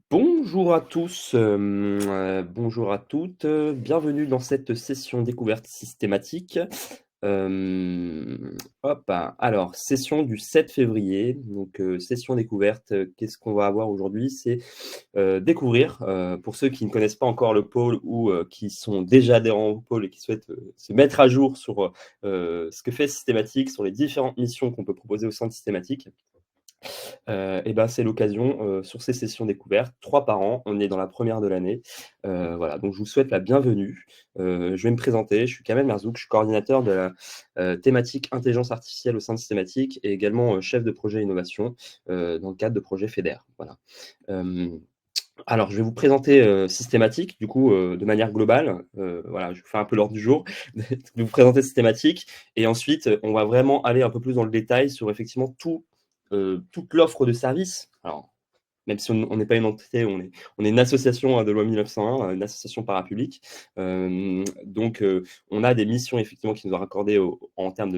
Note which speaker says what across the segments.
Speaker 1: Bonjour à tous, bonjour à toutes, bienvenue dans cette session découverte systématique. Alors session du 7 février, donc session découverte, qu'est-ce qu'on va avoir aujourd'hui? C'est, découvrir, pour ceux qui ne connaissent pas encore le pôle ou qui sont déjà adhérents au pôle et qui souhaitent, se mettre à jour sur, ce que fait Systématique, sur les différentes missions qu'on peut proposer au sein de Systématique. Et ben, c'est l'occasion, sur ces sessions découvertes, 3 par an, on est dans la première de l'année. Voilà, donc je vous souhaite la bienvenue. Je vais me présenter, je suis Kamel Merzouk, je suis coordinateur de la, thématique intelligence artificielle au sein de Systématique et également, chef de projet innovation, dans le cadre de projet FEDER, voilà. Hem, alors je vais vous présenter, Systématique du coup, de manière globale, voilà, je vous fais un peu l'ordre du jour, de vous présenter Systématique et ensuite, on va vraiment aller un peu plus dans le détail sur effectivement toute l'offre de services. Alors, même si on n'est pas une entité, on est une association, hein, de loi 1901, une association parapublique. Donc, on a des missions effectivement qui nous sont raccordées en termes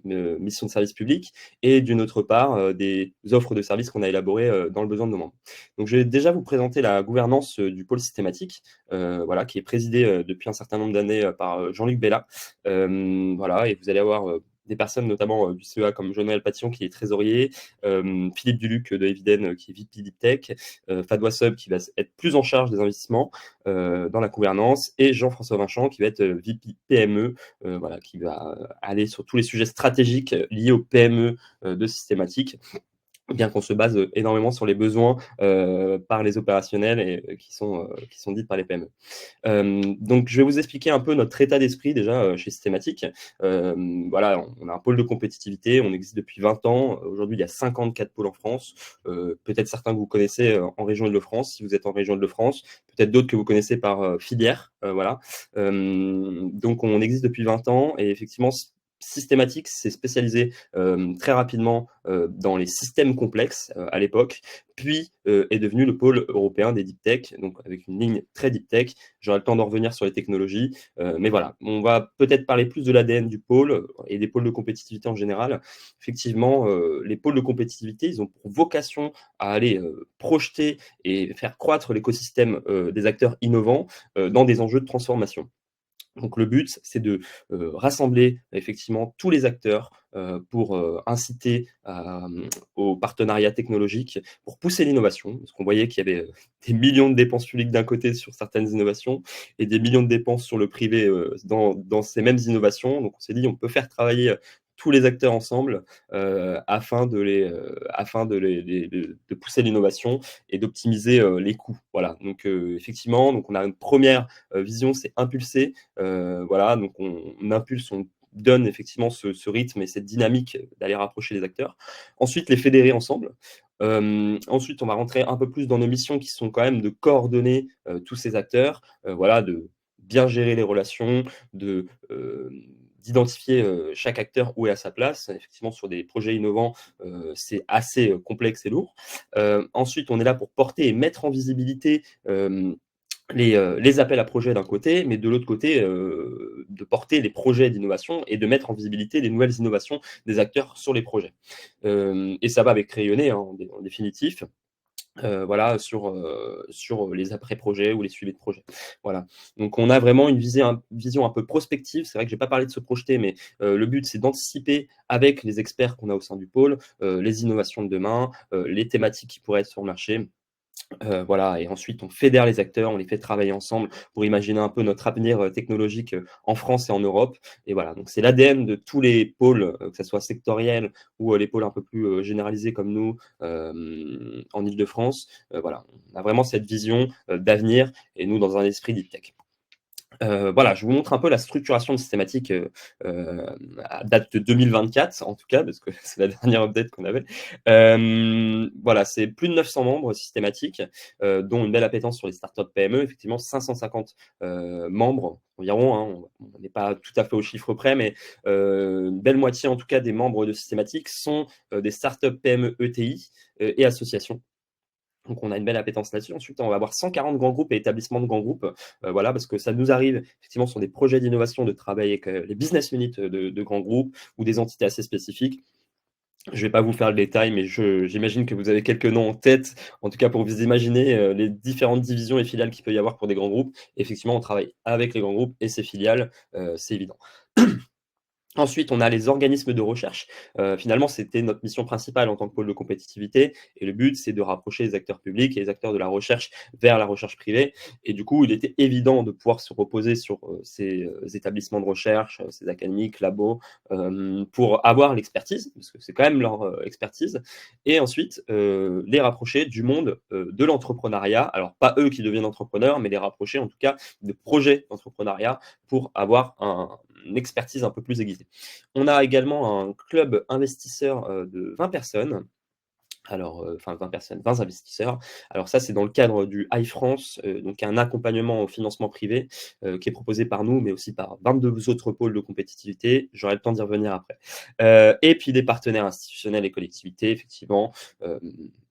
Speaker 1: de mission de service public et d'une autre part, des offres de services qu'on a élaborées, dans le besoin de nos membres. Donc, je vais déjà vous présenter la gouvernance, du pôle systématique, voilà, qui est présidée, depuis un certain nombre d'années, par, Jean-Luc Bella. Voilà, et vous allez avoir, des personnes notamment, du CEA comme Joël Patillon qui est trésorier, Philippe Duluc de Eviden qui est VP Deep Tech, Fadwa Sub qui va être plus en charge des investissements dans la gouvernance et Jean-François Vincent qui va être VP PME, voilà, qui va aller sur tous les sujets stratégiques liés aux PME de Systématique. Bien qu'on se base énormément sur les besoins par les opérationnels et qui sont dits par les PME. Donc, je vais vous expliquer un peu notre état d'esprit déjà chez Systématique. Voilà, on a un pôle de compétitivité, on existe depuis 20 ans. Aujourd'hui, il y a 54 pôles en France. Peut-être certains que vous connaissez en région Île-de-France, si vous êtes en région Île-de-France. Peut-être d'autres que vous connaissez par filière. Voilà. Donc, on existe depuis 20 ans et effectivement, Systématique s'est spécialisé très rapidement dans les systèmes complexes à l'époque, puis est devenu le pôle européen des deep tech, donc avec une ligne très deep tech. J'aurai le temps d'en revenir sur les technologies, mais voilà, on va peut-être parler plus de l'ADN du pôle et des pôles de compétitivité en général. Effectivement, les pôles de compétitivité, ils ont pour vocation à aller projeter et faire croître l'écosystème des acteurs innovants dans des enjeux de transformation. Donc le but, c'est de rassembler effectivement tous les acteurs pour inciter au partenariat technologique, pour pousser l'innovation. Parce qu'on voyait qu'il y avait des millions de dépenses publiques d'un côté sur certaines innovations et des millions de dépenses sur le privé dans ces mêmes innovations. Donc on s'est dit, on peut faire travailler tous les acteurs ensemble afin de pousser l'innovation et d'optimiser les coûts. Voilà. Donc effectivement, donc on a une première vision, c'est impulser. Voilà, donc on impulse, on donne effectivement ce rythme et cette dynamique d'aller rapprocher les acteurs. Ensuite, les fédérer ensemble. Ensuite, on va rentrer un peu plus dans nos missions qui sont quand même de coordonner tous ces acteurs, voilà, de bien gérer les relations, d'identifier chaque acteur où est à sa place. Effectivement, sur des projets innovants, c'est assez complexe et lourd. Ensuite, on est là pour porter et mettre en visibilité les appels à projets d'un côté, mais de l'autre côté, de porter les projets d'innovation et de mettre en visibilité les nouvelles innovations des acteurs sur les projets. Et ça va avec Crayonné, hein, en définitif, voilà, sur les après-projets ou les suivis de projets. Voilà. Donc on a vraiment une vision un peu prospective. C'est vrai que j'ai pas parlé de se projeter, mais le but, c'est d'anticiper avec les experts qu'on a au sein du pôle, les innovations de demain, les thématiques qui pourraient être sur le marché. Voilà, et ensuite on fédère les acteurs, on les fait travailler ensemble pour imaginer un peu notre avenir technologique en France et en Europe. Et voilà, donc c'est l'ADN de tous les pôles, que ça soit sectoriel ou les pôles un peu plus généralisés comme nous en Île-de-France. Voilà, on a vraiment cette vision d'avenir et nous dans un esprit deep tech. Voilà, je vous montre un peu la structuration de Systématique à date de 2024, en tout cas, parce que c'est la dernière update qu'on avait. Voilà, c'est plus de 900 membres Systématique, dont une belle appétence sur les startups PME. Effectivement, 550 membres environ, hein, on n'est pas tout à fait au chiffre près, mais une belle moitié, en tout cas, des membres de Systématique sont des startups PME ETI et associations. Donc, on a une belle appétence là-dessus. Ensuite, on va avoir 140 grands groupes et établissements de grands groupes. Voilà, parce que ça nous arrive, effectivement, sur des projets d'innovation, de travailler avec les business units de grands groupes ou des entités assez spécifiques. Je vais pas vous faire le détail, mais j'imagine que vous avez quelques noms en tête, en tout cas pour vous imaginer les différentes divisions et filiales qu'il peut y avoir pour des grands groupes. Effectivement, on travaille avec les grands groupes et ses filiales, c'est évident. Ensuite, on a les organismes de recherche. Finalement, c'était notre mission principale en tant que pôle de compétitivité. Et le but, c'est de rapprocher les acteurs publics et les acteurs de la recherche vers la recherche privée. Et du coup, il était évident de pouvoir se reposer sur ces établissements de recherche, ces académiques, labos, pour avoir l'expertise, parce que c'est quand même leur expertise. Et ensuite, les rapprocher du monde de l'entrepreneuriat. Alors, pas eux qui deviennent entrepreneurs, mais les rapprocher en tout cas de projets d'entrepreneuriat pour avoir une expertise un peu plus aiguisée. On a également un club investisseur de 20 personnes. Alors, enfin 20 personnes, 20 investisseurs. Alors ça, c'est dans le cadre du High France, donc un accompagnement au financement privé, qui est proposé par nous, mais aussi par 22 autres pôles de compétitivité. J'aurai le temps d'y revenir après. Et puis des partenaires institutionnels et collectivités, effectivement.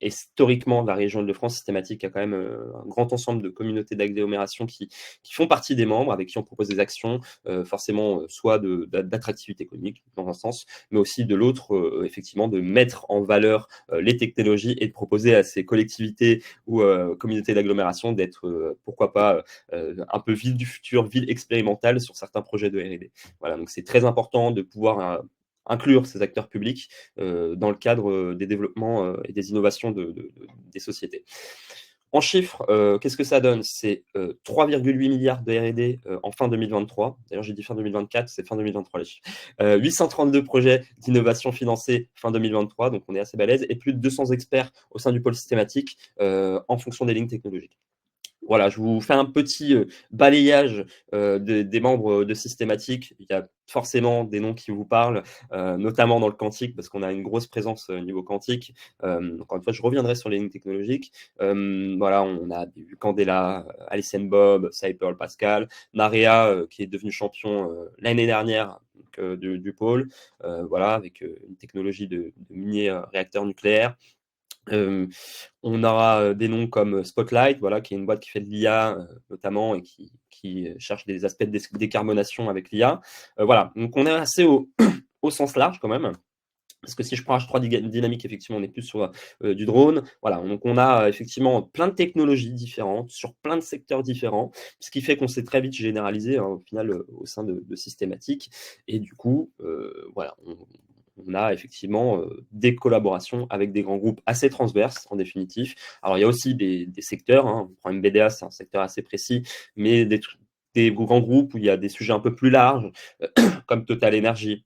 Speaker 1: Historiquement, la région Île-de-France Systématique a quand même, un grand ensemble de communautés d'agglomération qui font partie des membres, avec qui on propose des actions, forcément, soit d'attractivité économique, dans un sens, mais aussi de l'autre, effectivement, de mettre en valeur les technologies et de proposer à ces collectivités ou communautés d'agglomération d'être, pourquoi pas, un peu ville du futur, ville expérimentale sur certains projets de R&D. Voilà, donc c'est très important de pouvoir inclure ces acteurs publics dans le cadre des développements et des innovations des sociétés. En chiffres, qu'est-ce que ça donne? C'est 3,8 milliards de R&D en fin 2023. D'ailleurs, j'ai dit fin 2024, c'est fin 2023 les chiffres. 832 projets d'innovation financés fin 2023, donc on est assez balèze, et plus de 200 experts au sein du pôle systématique en fonction des lignes technologiques. Voilà, je vous fais un petit balayage des membres de Systématique. Il y a forcément des noms qui vous parlent, notamment dans le quantique, parce qu'on a une grosse présence au niveau quantique. Encore une fois, je reviendrai sur les lignes technologiques. Voilà, on a du Candela, Alice Bob, Cyper, Pascal, Maria, qui est devenu champion l'année dernière donc, du pôle, voilà, avec une technologie de mini réacteur nucléaire. Euh, on aura des noms comme Spotlight, voilà, qui est une boîte qui fait de l'IA notamment et qui cherche des aspects de décarbonation avec l'IA. Voilà, donc on est assez au sens large quand même. Parce que si je prends H3 Dynamics, effectivement, on est plus sur du drone. Voilà, donc on a effectivement plein de technologies différentes sur plein de secteurs différents, ce qui fait qu'on s'est très vite généralisé au final au sein de Systématique. Et du coup, voilà, on a effectivement des collaborations avec des grands groupes assez transverses en définitive. Alors il y a aussi des secteurs, hein, on prend MBDA, c'est un secteur assez précis, mais des grands groupes où il y a des sujets un peu plus larges, comme Total Energy,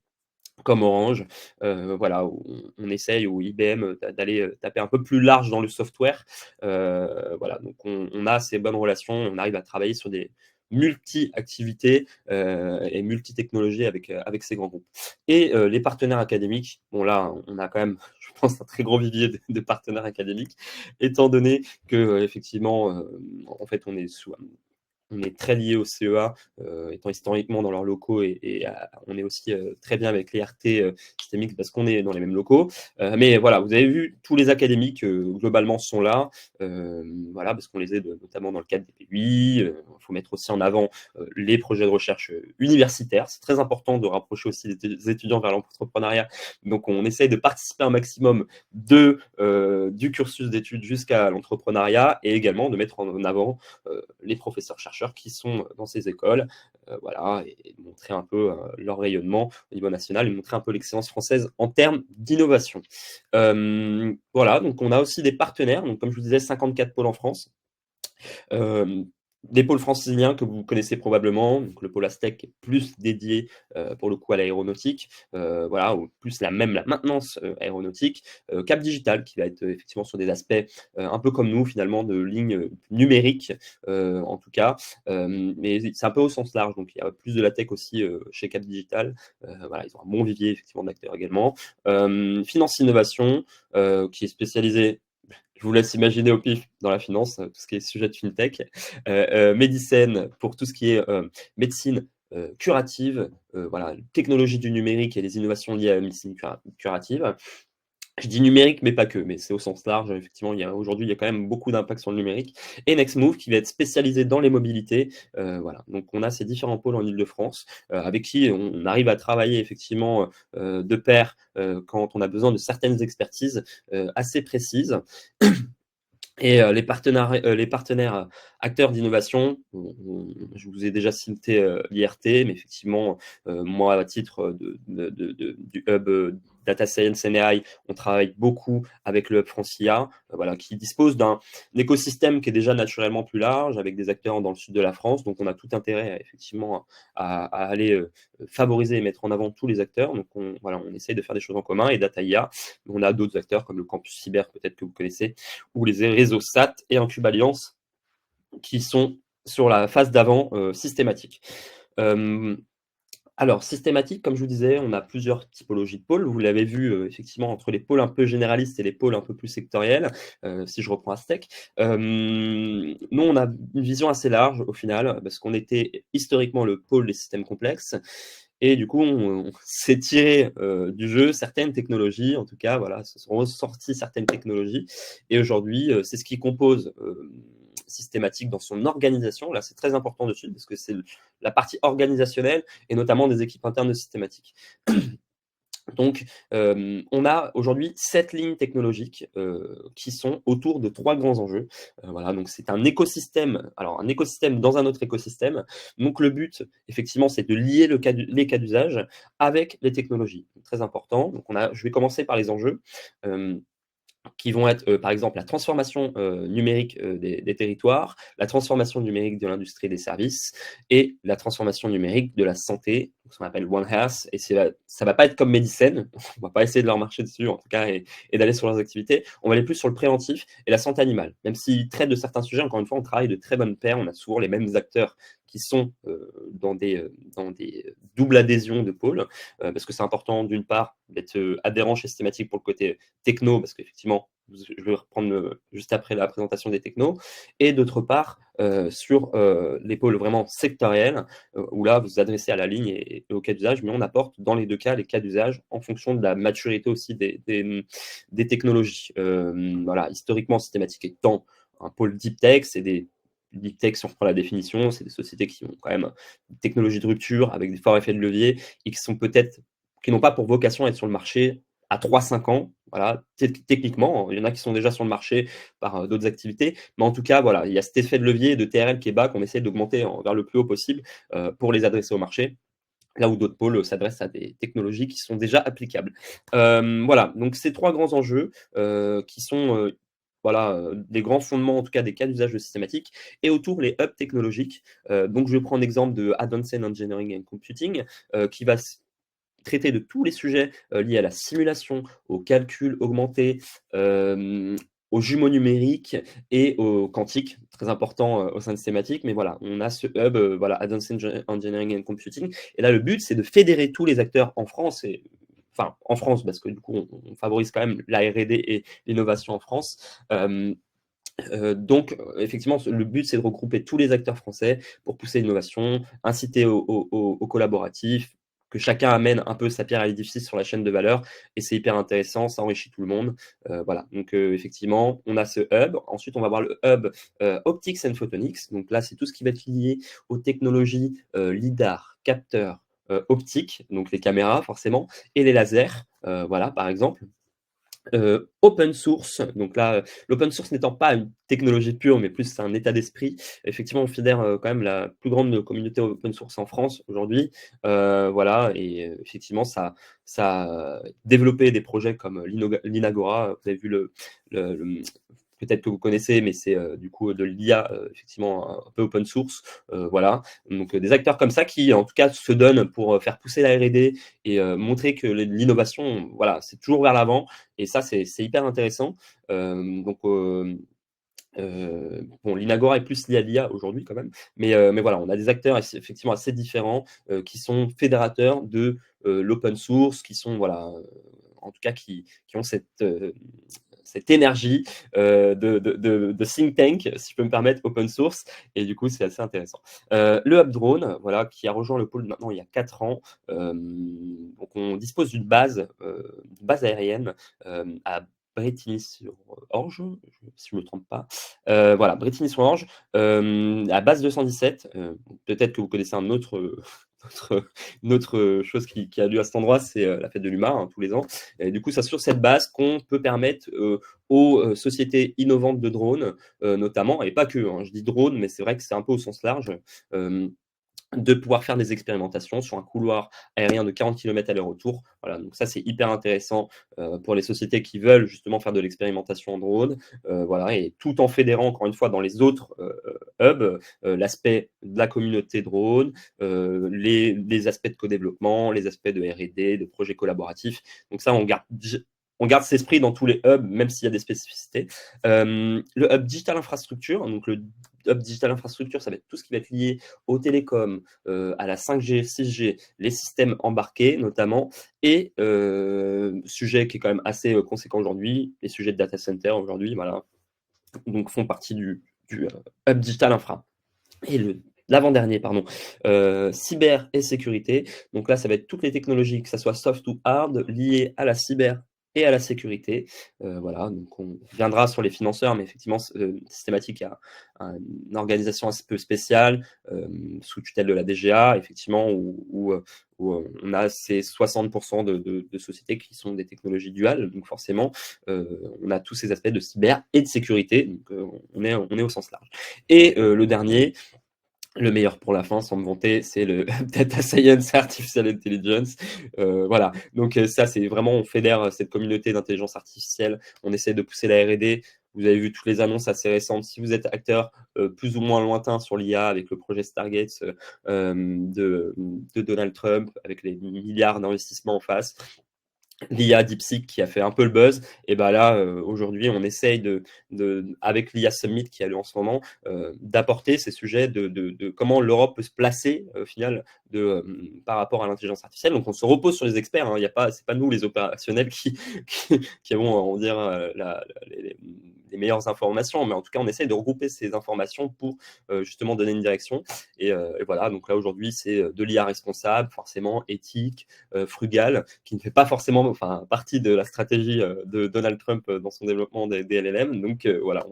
Speaker 1: comme Orange, voilà, où on essaye, ou IBM, d'aller taper un peu plus large dans le software. Voilà, donc on a ces bonnes relations, on arrive à travailler sur des multi-activités et multi-technologies avec ces grands groupes. Et les partenaires académiques, bon là, on a quand même, je pense, un très gros vivier de partenaires académiques, étant donné que effectivement, en fait, on est très lié au CEA, étant historiquement dans leurs locaux et on est aussi très bien avec les RT systémiques parce qu'on est dans les mêmes locaux. Mais voilà, vous avez vu, tous les académiques globalement sont là, voilà, parce qu'on les aide notamment dans le cadre des PUI. Il faut mettre aussi en avant les projets de recherche universitaires. C'est très important de rapprocher aussi les étudiants vers l'entrepreneuriat. Donc on essaye de participer un maximum du cursus d'études jusqu'à l'entrepreneuriat et également de mettre en avant les professeurs-chercheurs qui sont dans ces écoles, voilà, et montrer un peu leur rayonnement au niveau national et montrer un peu l'excellence française en termes d'innovation. Voilà, donc on a aussi des partenaires, donc comme je vous disais, 54 pôles en France. Des pôles franciliens que vous connaissez probablement, donc le pôle Aztec est plus dédié pour le coup à l'aéronautique, voilà, ou plus la maintenance aéronautique. Cap Digital qui va être effectivement sur des aspects un peu comme nous finalement de lignes numériques en tout cas, mais c'est un peu au sens large, donc il y a plus de la tech aussi chez Cap Digital. Voilà, ils ont un bon vivier effectivement d'acteurs également. Finance Innovation qui est spécialisé, je vous laisse imaginer au pif dans la finance, tout ce qui est sujet de fintech. Médicine pour tout ce qui est médecine curative, voilà, technologie du numérique et les innovations liées à la médecine curative. Je dis numérique, mais pas que, mais c'est au sens large. Effectivement, aujourd'hui, il y a quand même beaucoup d'impact sur le numérique. Et Nextmove, qui va être spécialisé dans les mobilités. Voilà. Donc, on a ces différents pôles en Ile-de-France, avec qui on arrive à travailler effectivement de pair quand on a besoin de certaines expertises assez précises. Et les partenaires acteurs d'innovation, je vous ai déjà cité l'IRT, mais effectivement, moi, à titre du hub Data Science and AI, on travaille beaucoup avec le hub Francia, voilà, qui dispose d'un écosystème qui est déjà naturellement plus large, avec des acteurs dans le sud de la France. Donc, on a tout intérêt, effectivement, à aller favoriser et mettre en avant tous les acteurs. Donc, voilà, on essaye de faire des choses en commun. Et Data IA, on a d'autres acteurs comme le Campus Cyber, peut-être que vous connaissez, ou les réseaux SAT et Incube Alliance qui sont sur la phase d'avant systématique. Alors, systématique, comme je vous disais, on a plusieurs typologies de pôles. Vous l'avez vu, effectivement, entre les pôles un peu généralistes et les pôles un peu plus sectoriels, si je reprends Aztec. Nous, on a une vision assez large, au final, parce qu'on était historiquement le pôle des systèmes complexes. Et du coup, on s'est tiré du jeu certaines technologies, en tout cas, voilà, se sont ressorties certaines technologies. Et aujourd'hui, c'est ce qui compose systématique dans son organisation. Là, c'est très important dessus parce que c'est la partie organisationnelle et notamment des équipes internes de systématique. Donc, on a aujourd'hui 7 lignes technologiques qui sont autour de 3 grands enjeux. Voilà, donc c'est un écosystème, alors un écosystème dans un autre écosystème. Donc, le but, effectivement, c'est de lier les cas d'usage avec les technologies. Très important. Donc, je vais commencer par les enjeux. Qui vont être, par exemple, la transformation numérique des territoires, la transformation numérique de l'industrie et des services et la transformation numérique de la santé, ce qu'on appelle One Health. Et ça ne va pas être comme Medicine, on ne va pas essayer de leur marcher dessus en tout cas et d'aller sur leurs activités. On va aller plus sur le préventif et la santé animale. Même s'ils traitent de certains sujets, encore une fois, on travaille de très bonne paire, on a souvent les mêmes acteurs qui sont dans des doubles adhésions de pôles, parce que c'est important d'une part d'être adhérent chez Systématique pour le côté techno, parce qu'effectivement, je vais reprendre juste après la présentation des technos, et d'autre part, sur les pôles vraiment sectoriels, où là, vous vous adressez à la ligne et au cas d'usage, mais on apporte dans les deux cas les cas d'usage en fonction de la maturité aussi des technologies. Voilà, historiquement, Systématique étant un pôle deep tech, c'est des deep tech, si on reprend la définition, c'est des sociétés qui ont quand même une technologie de rupture avec des forts effets de levier et qui n'ont pas pour vocation à être sur le marché à 3-5 ans. Voilà, techniquement, il y en a qui sont déjà sur le marché par d'autres activités, mais en tout cas, voilà, il y a cet effet de levier de TRL qui est bas qu'on essaie d'augmenter vers le plus haut possible pour les adresser au marché. Là où d'autres pôles s'adressent à des technologies qui sont déjà applicables. Voilà, donc ces 3 grands enjeux qui sont voilà, des grands fondements, en tout cas des cas d'usage de systématique, et autour les hubs technologiques. Donc je vais prendre l'exemple de Advanced Engineering and Computing, qui va traiter de tous les sujets liés à la simulation, au calcul augmenté, aux jumeaux numériques et au quantique, très important au sein de Systématique. Mais voilà, on a ce hub, voilà, Advanced Engineering and Computing. Et là, le but, c'est de fédérer tous les acteurs en France enfin en France, parce que du coup, on favorise quand même la R&D et l'innovation en France. Donc, effectivement, le but, c'est de regrouper tous les acteurs français pour pousser l'innovation, inciter au collaboratif, que chacun amène un peu sa pierre à l'édifice sur la chaîne de valeur. Et c'est hyper intéressant, ça enrichit tout le monde. Voilà, donc effectivement, on a ce hub. Ensuite, on va voir le hub Optics and Photonics. Donc là, c'est tout ce qui va être lié aux technologies LIDAR, capteurs, optiques, donc les caméras forcément, et les lasers, voilà, par exemple. Open source, donc là, l'open source n'étant pas une technologie pure, mais plus un état d'esprit. Effectivement, on fédère quand même la plus grande communauté open source en France aujourd'hui. Voilà, et effectivement, ça a développé des projets comme l'Inagora. Vous avez vu peut-être que vous connaissez, mais c'est du coup de l'IA, effectivement, un peu open source. Voilà, donc des acteurs comme ça qui, en tout cas, se donnent pour faire pousser la R&D et montrer que l'innovation, voilà, c'est toujours vers l'avant. Et ça, c'est hyper intéressant. Donc, bon, l'Inagora est plus lié à l'IA aujourd'hui quand même, mais voilà, on a des acteurs effectivement assez différents qui sont fédérateurs de l'open source, qui sont, voilà, en tout cas, qui ont cette énergie de think tank, si je peux me permettre, open source. Et du coup, c'est assez intéressant. Le Hub Drone, voilà, qui a rejoint le pôle maintenant il y a 4 ans. Donc, on dispose d'une base aérienne à Brétigny-sur-Orge, si je ne me trompe pas. Voilà, Brétigny-sur-Orge, à base 217. Peut-être que vous connaissez un autre, une autre chose qui a lieu à cet endroit, c'est la fête de l'UMA, hein, tous les ans. Et du coup, c'est sur cette base qu'on peut permettre aux sociétés innovantes de drones, notamment, et pas que, hein, je dis drone, mais c'est vrai que c'est un peu au sens large, de pouvoir faire des expérimentations sur un couloir aérien de 40 km aller-retour. Voilà, donc ça, c'est hyper intéressant pour les sociétés qui veulent justement faire de l'expérimentation en drone. Voilà, et tout en fédérant, encore une fois, dans les autres hubs, l'aspect de la communauté drone, les aspects de co-développement, les aspects de R&D, de projets collaboratifs. Donc ça, on garde cet esprit dans tous les hubs, même s'il y a des spécificités. Le hub digital infrastructure, donc le hub digital infrastructure, ça va être tout ce qui va être lié aux télécoms, à la 5G, 6G, les systèmes embarqués notamment, et sujet qui est quand même assez conséquent aujourd'hui, les sujets de data center aujourd'hui, voilà, donc font partie du hub digital infra. Et l'avant-dernier, pardon, cyber et sécurité. Donc là, ça va être toutes les technologies, que ça soit soft ou hard, liées à la cyber et à la sécurité. Voilà, donc on viendra sur les financeurs, mais effectivement, Systématique a une organisation un peu spéciale, sous tutelle de la DGA, effectivement, où on a ces 60% de sociétés qui sont des technologies duales, donc forcément, on a tous ces aspects de cyber et de sécurité, donc on est au sens large. Et le dernier, le meilleur pour la fin, sans me vanter, c'est le Data Science Artificial Intelligence. Voilà, donc ça, c'est vraiment, on fédère cette communauté d'intelligence artificielle, on essaie de pousser la R&D. Vous avez vu toutes les annonces assez récentes. Si vous êtes acteur plus ou moins lointain sur l'IA avec le projet Stargate de Donald Trump, avec les milliards d'investissements en face, l'IA DeepSeek qui a fait un peu le buzz, et ben là, aujourd'hui, on essaye avec l'IA Summit qui a lieu en ce moment, d'apporter ces sujets de comment l'Europe peut se placer, au final, par rapport à l'intelligence artificielle. Donc, on se repose sur les experts, hein, c'est pas nous, les opérationnels, qui avons, on va dire, les meilleures informations, mais en tout cas, on essaye de regrouper ces informations pour justement donner une direction. Et voilà, donc là, aujourd'hui, c'est de l'IA responsable, forcément éthique, frugale, qui ne fait pas forcément partie de la stratégie de Donald Trump dans son développement des LLM. Donc voilà,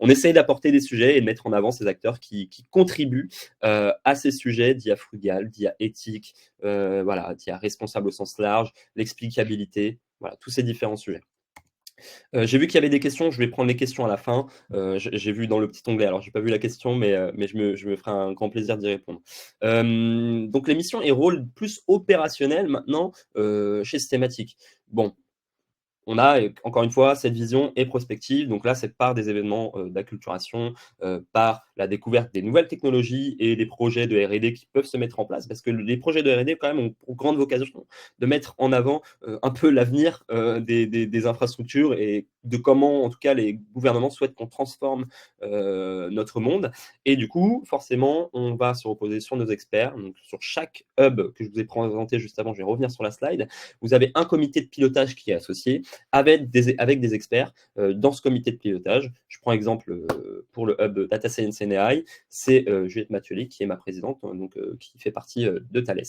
Speaker 1: on essaye d'apporter des sujets et de mettre en avant ces acteurs qui contribuent à ces sujets d'IA frugale, d'IA éthique, voilà, d'IA responsable au sens large, l'explicabilité, voilà, tous ces différents sujets. J'ai vu qu'il y avait des questions, je vais prendre les questions à la fin. J'ai vu dans le petit onglet, alors j'ai pas vu la question, mais je me ferai un grand plaisir d'y répondre. Donc les missions et rôles plus opérationnels maintenant chez Systématique. Bon, on a encore une fois cette vision et prospective. Donc là, c'est par des événements d'acculturation, par la découverte des nouvelles technologies et des projets de R&D qui peuvent se mettre en place, parce que les projets de R&D quand même ont pour grande vocation de mettre en avant un peu l'avenir des infrastructures et de comment, en tout cas, les gouvernements souhaitent qu'on transforme notre monde. Et du coup, forcément, on va se reposer sur nos experts. Donc sur chaque hub que je vous ai présenté juste avant, je vais revenir sur la slide, vous avez un comité de pilotage qui est associé avec des experts dans ce comité de pilotage. Je prends exemple pour le hub Data Science and AI, c'est Juliette Mathioli qui est ma présidente, donc qui fait partie de Thales.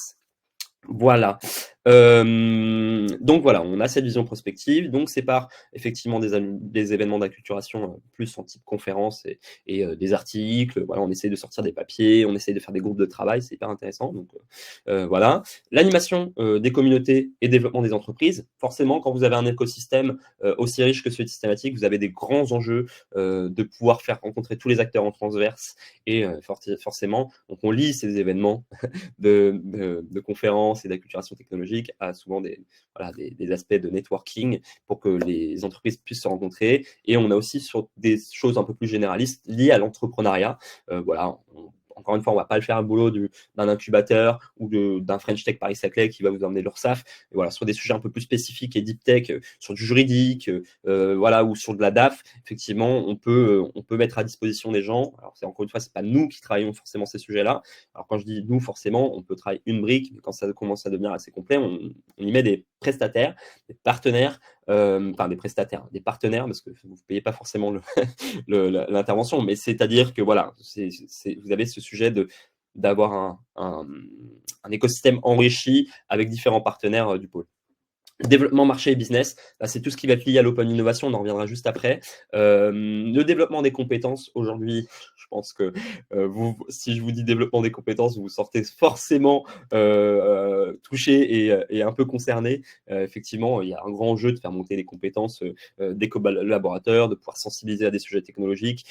Speaker 1: Voilà. Donc voilà, on a cette vision prospective. Donc c'est par effectivement des événements d'acculturation plus en type conférence et des articles. Voilà, on essaie de sortir des papiers, on essaie de faire des groupes de travail, c'est hyper intéressant. Donc voilà. L'animation des communautés et développement des entreprises. Forcément, quand vous avez un écosystème aussi riche que celui de Systématique, vous avez des grands enjeux de pouvoir faire rencontrer tous les acteurs en transverse et forcément, donc on lit ces événements de conférences et d'acculturation technologique à souvent des aspects de networking pour que les entreprises puissent se rencontrer. Et on a aussi sur des choses un peu plus généralistes liées à l'entrepreneuriat. Voilà, encore une fois, on ne va pas le faire un boulot d'un incubateur ou d'un French Tech Paris-Saclay qui va vous emmener l'URSSAF. Et voilà, sur des sujets un peu plus spécifiques et deep tech, sur du juridique, voilà, ou sur de la DAF, effectivement, on peut mettre à disposition des gens. Alors, encore une fois, ce n'est pas nous qui travaillons forcément ces sujets-là. Alors, quand je dis nous, forcément, on peut travailler une brique, mais quand ça commence à devenir assez complet, on y met des prestataires, des partenaires enfin des prestataires, des partenaires, parce que vous ne payez pas forcément l'intervention, mais c'est-à-dire que voilà, vous avez ce sujet d'avoir un écosystème enrichi avec différents partenaires du pôle. Développement marché et business, là, c'est tout ce qui va être lié à l'open innovation, on en reviendra juste après. Le développement des compétences, aujourd'hui, je pense que si je vous dis développement des compétences, vous vous sortez forcément touché et un peu concerné. Effectivement, il y a un grand enjeu de faire monter les compétences des collaborateurs, de pouvoir sensibiliser à des sujets technologiques.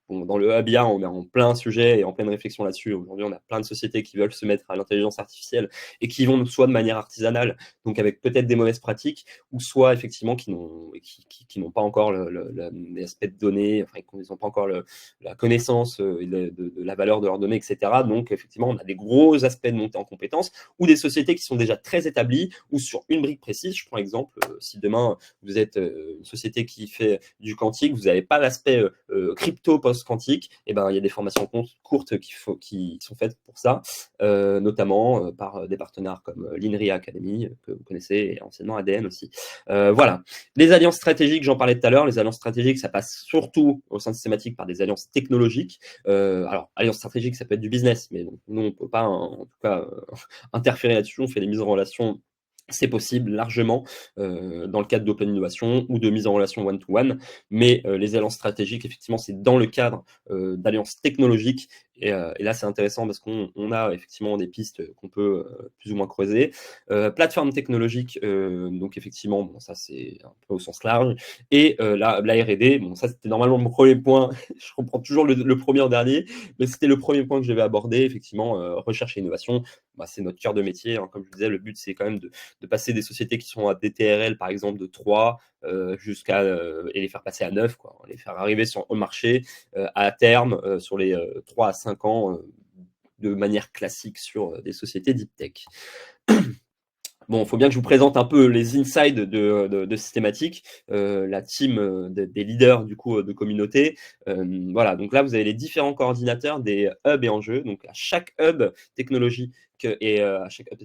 Speaker 1: Bon, dans le Habia, on est en plein sujet et en pleine réflexion là-dessus. Aujourd'hui, on a plein de sociétés qui veulent se mettre à l'intelligence artificielle et qui vont soit de manière artisanale, donc avec peut-être des mauvaises pratiques, ou soit effectivement qui n'ont pas encore l'aspect de données, enfin, qui n'ont pas encore la connaissance de la valeur de leurs données, etc. Donc effectivement, on a des gros aspects de montée en compétences, ou des sociétés qui sont déjà très établies, ou sur une brique précise. Je prends exemple, si demain vous êtes une société qui fait du quantique, vous n'avez pas l'aspect crypto post-quantique, et ben, il y a des formations courtes qui sont faites pour ça, notamment par des partenaires comme l'INRIA Academy, que vous connaissez, et anciennement ADN aussi. Voilà. Les alliances stratégiques, j'en parlais tout à l'heure. Les alliances stratégiques, ça passe surtout au sein systématique par des alliances technologiques. Alors, alliance stratégique, ça peut être du business, mais nous, on ne peut pas, en tout cas, interférer là-dessus. On fait des mises en relation. C'est possible largement dans le cadre d'open innovation ou de mise en relation one-to-one, mais les alliances stratégiques, effectivement, c'est dans le cadre d'alliances technologiques. Et là, c'est intéressant parce qu'on a effectivement des pistes qu'on peut plus ou moins creuser. Plateforme technologique, donc effectivement, bon, ça c'est un peu au sens large. Et la R&D, bon, ça c'était normalement mon premier point. Je reprends toujours le premier en dernier, mais c'était le premier point que je vais aborder. Effectivement, recherche et innovation, bah, c'est notre cœur de métier. Hein. Comme je vous disais, le but c'est quand même de passer des sociétés qui sont à des TRL, par exemple, de 3 jusqu'à et les faire passer à 9, quoi. Les faire arriver au marché à terme sur les 3 à 5 ans de manière classique sur des sociétés deep tech. Bon, il faut bien que je vous présente un peu les insides de Systématique, la team des leaders du coup de communauté. Voilà, donc là vous avez les différents coordinateurs des hubs et enjeux. Donc à chaque hub technologique à chaque hub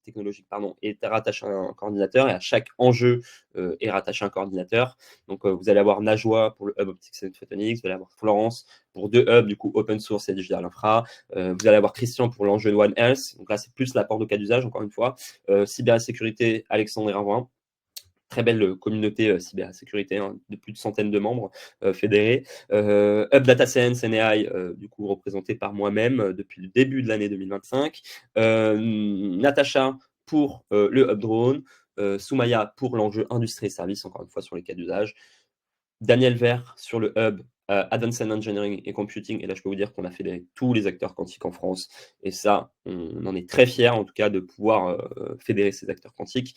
Speaker 1: technologique est rattaché un coordinateur, et à chaque enjeu est rattaché un coordinateur. Donc vous allez avoir Najwa pour le hub Optics and Photonics, vous allez avoir Florence pour 2 hubs du coup open source et digital infra. Vous allez avoir Christian pour l'enjeu One Health. Donc là c'est plus l'apport de cas d'usage encore une fois. Cybersécurité, Alexandre Ravin. Très belle communauté cybersécurité, hein, de plus de centaines de membres fédérés. Hub Data Science and AI, du coup représenté par moi-même depuis le début de l'année 2025. Natacha pour le Hub Drone. Soumaya pour l'enjeu industrie et services, encore une fois sur les cas d'usage. Daniel Vert sur le Hub Advanced Engineering et Computing. Et là, je peux vous dire qu'on a fédéré tous les acteurs quantiques en France. Et ça, on en est très fiers, en tout cas, de pouvoir fédérer ces acteurs quantiques.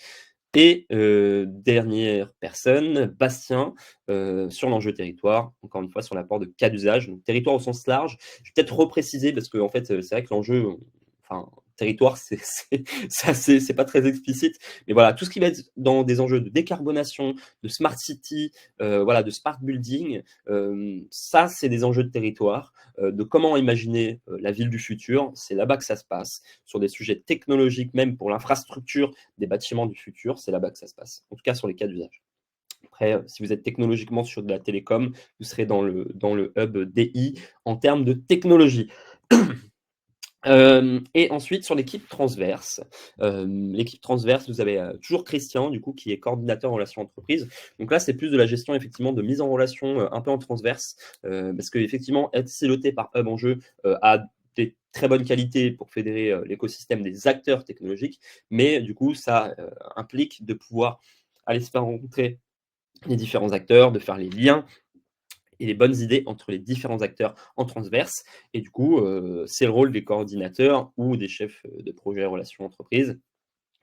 Speaker 1: Et dernière personne, Bastien, sur l'enjeu territoire, encore une fois sur l'apport de cas d'usage, donc territoire au sens large. Je vais peut-être repréciser parce que en fait, c'est vrai que l'enjeu, enfin, territoire, c'est pas très explicite, mais voilà, tout ce qui va être dans des enjeux de décarbonation, de smart city, voilà, de smart building, ça, c'est des enjeux de territoire, de comment imaginer la ville du futur. C'est là-bas que ça se passe, sur des sujets technologiques, même pour l'infrastructure des bâtiments du futur, c'est là-bas que ça se passe, en tout cas sur les cas d'usage. Après, si vous êtes technologiquement sur de la télécom, vous serez dans le hub DI en termes de technologie. Et ensuite, sur l'équipe transverse, vous avez toujours Christian, du coup, qui est coordinateur en relations entreprises. Donc là, c'est plus de la gestion, effectivement, de mise en relation un peu en transverse, parce qu'effectivement, être siloté par hub en jeu a des très bonnes qualités pour fédérer l'écosystème des acteurs technologiques, mais du coup, ça implique de pouvoir aller se faire rencontrer les différents acteurs, de faire les liens et les bonnes idées entre les différents acteurs en transverse. Et du coup, c'est le rôle des coordinateurs ou des chefs de projet relations entreprises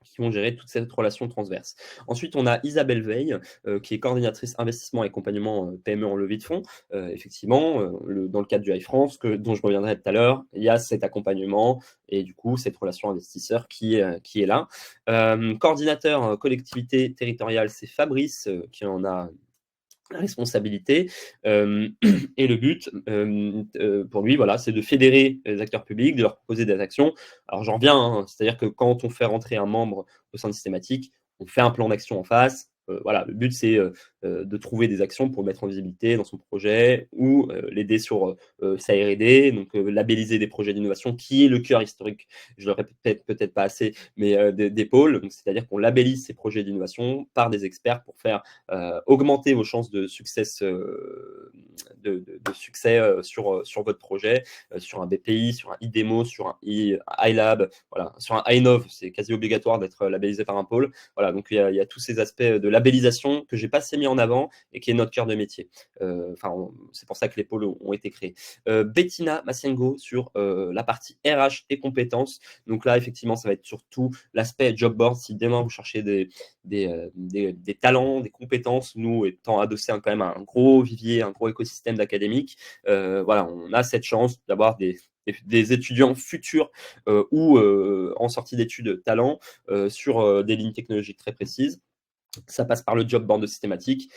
Speaker 1: qui vont gérer toute cette relation transverse. Ensuite, on a Isabelle Veil, qui est coordinatrice investissement et accompagnement PME en levée de fonds. Effectivement, dans le cadre du High France, dont je reviendrai tout à l'heure, il y a cet accompagnement et du coup, cette relation investisseur qui est là. Coordinateur collectivité territoriale, c'est Fabrice, qui en a responsabilité. Et le but pour lui, voilà, c'est de fédérer les acteurs publics, de leur proposer des actions. Alors j'en reviens, hein, c'est-à-dire que quand on fait rentrer un membre au sein de Systématique, on fait un plan d'action en face, voilà, le but, c'est de trouver des actions pour mettre en visibilité dans son projet ou l'aider sur sa R&D, donc labelliser des projets d'innovation, qui est le cœur historique, je le répète peut-être pas assez, mais des pôles. Donc, c'est-à-dire qu'on labellise ces projets d'innovation par des experts pour faire augmenter vos chances de succès, de succès sur votre projet, sur un BPI, sur un IDEMO, sur un iLab, voilà, sur un iNov, c'est quasi obligatoire d'être labellisé par un pôle. Voilà, donc il y a tous ces aspects de labellisation que j'ai pas assez mis en avant et qui est notre cœur de métier. Enfin, c'est pour ça que les pôles ont été créés. Bettina Massiengo sur la partie RH et compétences. Donc là, effectivement, ça va être surtout l'aspect job board. Si demain vous cherchez des talents, des compétences, nous étant adossés quand même à un gros vivier, un gros écosystème d'académiques, voilà, on a cette chance d'avoir des étudiants futurs ou en sortie d'études talents sur des lignes technologiques très précises. Ça passe par le job board systématique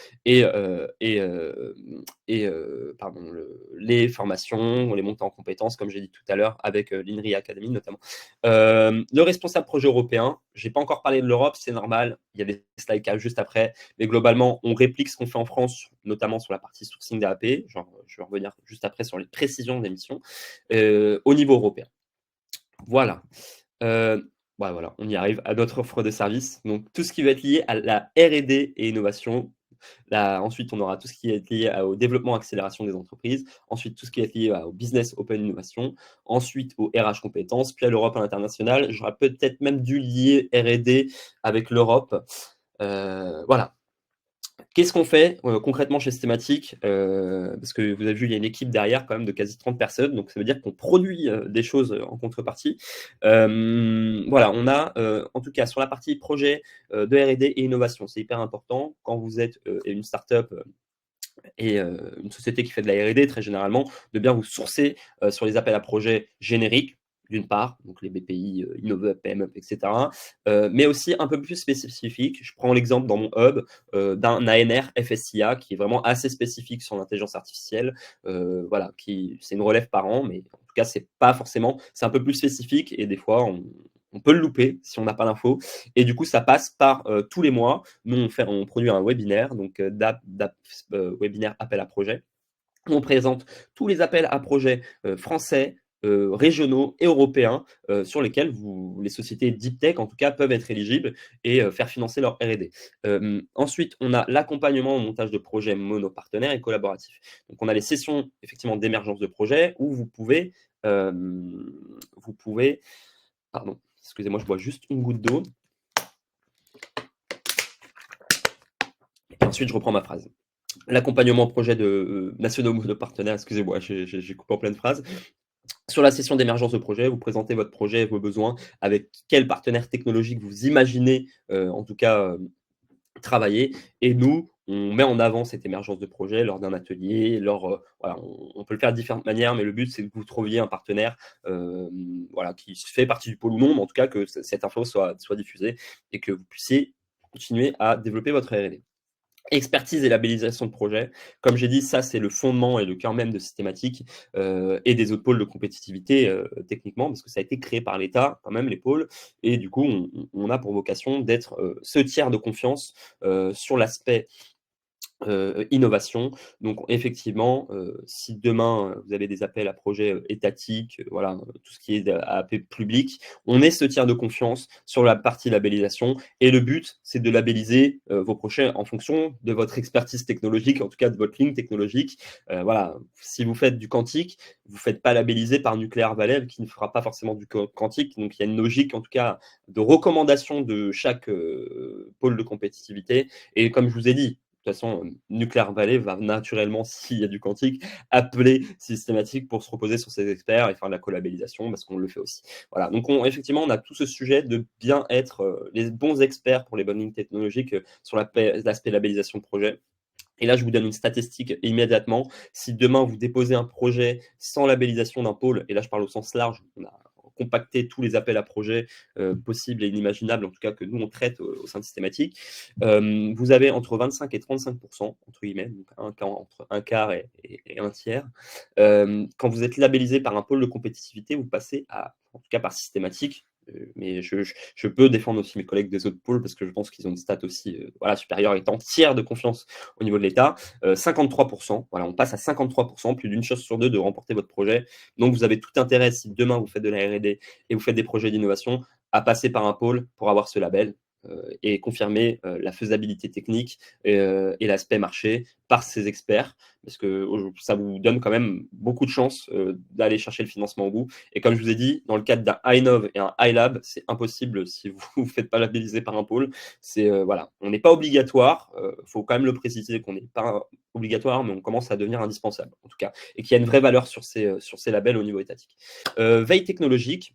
Speaker 1: pardon, les formations, les montées en compétences, comme j'ai dit tout à l'heure, avec l'INRI Academy notamment. Le responsable projet européen, je n'ai pas encore parlé de l'Europe, c'est normal, il y a des slides juste après, mais globalement, on réplique ce qu'on fait en France, notamment sur la partie sourcing d'AP, genre, je vais revenir juste après sur les précisions des missions, au niveau européen. Voilà. Ouais, voilà, on y arrive à notre offre de service. Donc, tout ce qui va être lié à la R&D et innovation. Là, ensuite, on aura tout ce qui est lié au développement et accélération des entreprises. Ensuite, tout ce qui est lié au business open innovation. Ensuite, au RH compétences. Puis à l'Europe à l'international. J'aurais peut-être même dû lier R&D avec l'Europe. Voilà. Qu'est-ce qu'on fait concrètement chez Systématique parce que vous avez vu, il y a une équipe derrière quand même de quasi 30 personnes, donc ça veut dire qu'on produit des choses en contrepartie. Voilà, on a en tout cas sur la partie projet de R&D et innovation, c'est hyper important quand vous êtes une startup et une société qui fait de la R&D très généralement, de bien vous sourcer sur les appels à projets génériques, d'une part, donc les BPI, InnovUp, PMUp, etc. Mais aussi un peu plus spécifique. Je prends l'exemple dans mon hub d'un ANR FSIA qui est vraiment assez spécifique sur l'intelligence artificielle. Voilà, c'est une relève par an, mais en tout cas, c'est pas forcément, c'est un peu plus spécifique et des fois, on peut le louper si on n'a pas l'info. Et du coup, ça passe par tous les mois. Nous, on produit un webinaire, donc webinaire appel à projet. On présente tous les appels à projets français, régionaux et européens sur lesquels les sociétés deep tech, en tout cas, peuvent être éligibles et faire financer leur R&D. Ensuite, on a l'accompagnement au montage de projets monopartenaires et collaboratifs. Donc, on a les sessions effectivement d'émergence de projet où pardon, excusez-moi, je bois juste une goutte d'eau. Et ensuite, je reprends ma phrase. L'accompagnement projet de nationaux de partenaires, excusez-moi, j'ai coupé en pleine phrase. Sur la session d'émergence de projet, vous présentez votre projet et vos besoins, avec quel partenaire technologique vous imaginez, en tout cas, travailler. Et nous, on met en avant cette émergence de projet lors d'un atelier. Voilà, on peut le faire de différentes manières, mais le but, c'est que vous trouviez un partenaire voilà, qui fait partie du pôle ou non, mais en tout cas que cette info soit diffusée et que vous puissiez continuer à développer votre R&D. Expertise et labellisation de projet. Comme j'ai dit, ça, c'est le fondement et le cœur même de Systématique et des autres pôles de compétitivité techniquement, parce que ça a été créé par l'État, quand même, les pôles. Et du coup, on a pour vocation d'être ce tiers de confiance sur l'aspect innovation. Donc effectivement, si demain vous avez des appels à projets étatiques, voilà, tout ce qui est appel public, on est ce tiers de confiance sur la partie labellisation. Et le but, c'est de labelliser vos projets en fonction de votre expertise technologique, en tout cas de votre ligne technologique. Voilà, si vous faites du quantique, vous ne faites pas labelliser par Nuclear Valve qui ne fera pas forcément du quantique. Donc il y a une logique, en tout cas, de recommandation de chaque pôle de compétitivité. Et comme je vous ai dit, de toute façon, Nuclear Valley va naturellement, s'il y a du quantique, appeler Systématique pour se reposer sur ses experts et faire de la collabellisation parce qu'on le fait aussi. Voilà. Donc, effectivement, on a tout ce sujet de bien être les bons experts pour les bonnes lignes technologiques sur l'aspect labellisation de projet. Et là, je vous donne une statistique immédiatement. Si demain, vous déposez un projet sans labellisation d'un pôle, et là, je parle au sens large, on a compacté tous les appels à projets possibles et inimaginables, en tout cas que nous, on traite au sein de Systématique, vous avez entre 25 et 35%, entre guillemets, donc entre un quart et un tiers. Quand vous êtes labellisé par un pôle de compétitivité, vous passez à, en tout cas par Systématique, Mais je peux défendre aussi mes collègues des autres pôles parce que je pense qu'ils ont une stat aussi voilà, supérieure, étant tiers de confiance au niveau de l'État. 53%, voilà, on passe à 53%, plus d'une chance sur deux de remporter votre projet. Donc vous avez tout intérêt, si demain vous faites de la R&D et vous faites des projets d'innovation, à passer par un pôle pour avoir ce label et confirmer la faisabilité technique et l'aspect marché par ces experts, parce que ça vous donne quand même beaucoup de chances d'aller chercher le financement au bout. Et comme je vous ai dit, dans le cadre d'un iNov et un iLab, c'est impossible si vous ne vous faites pas labelliser par un pôle. C'est voilà, on n'est pas obligatoire. Faut quand même le préciser qu'on n'est pas obligatoire, mais on commence à devenir indispensable en tout cas, et qu'il y a une vraie valeur sur ces labels au niveau étatique. Veille technologique.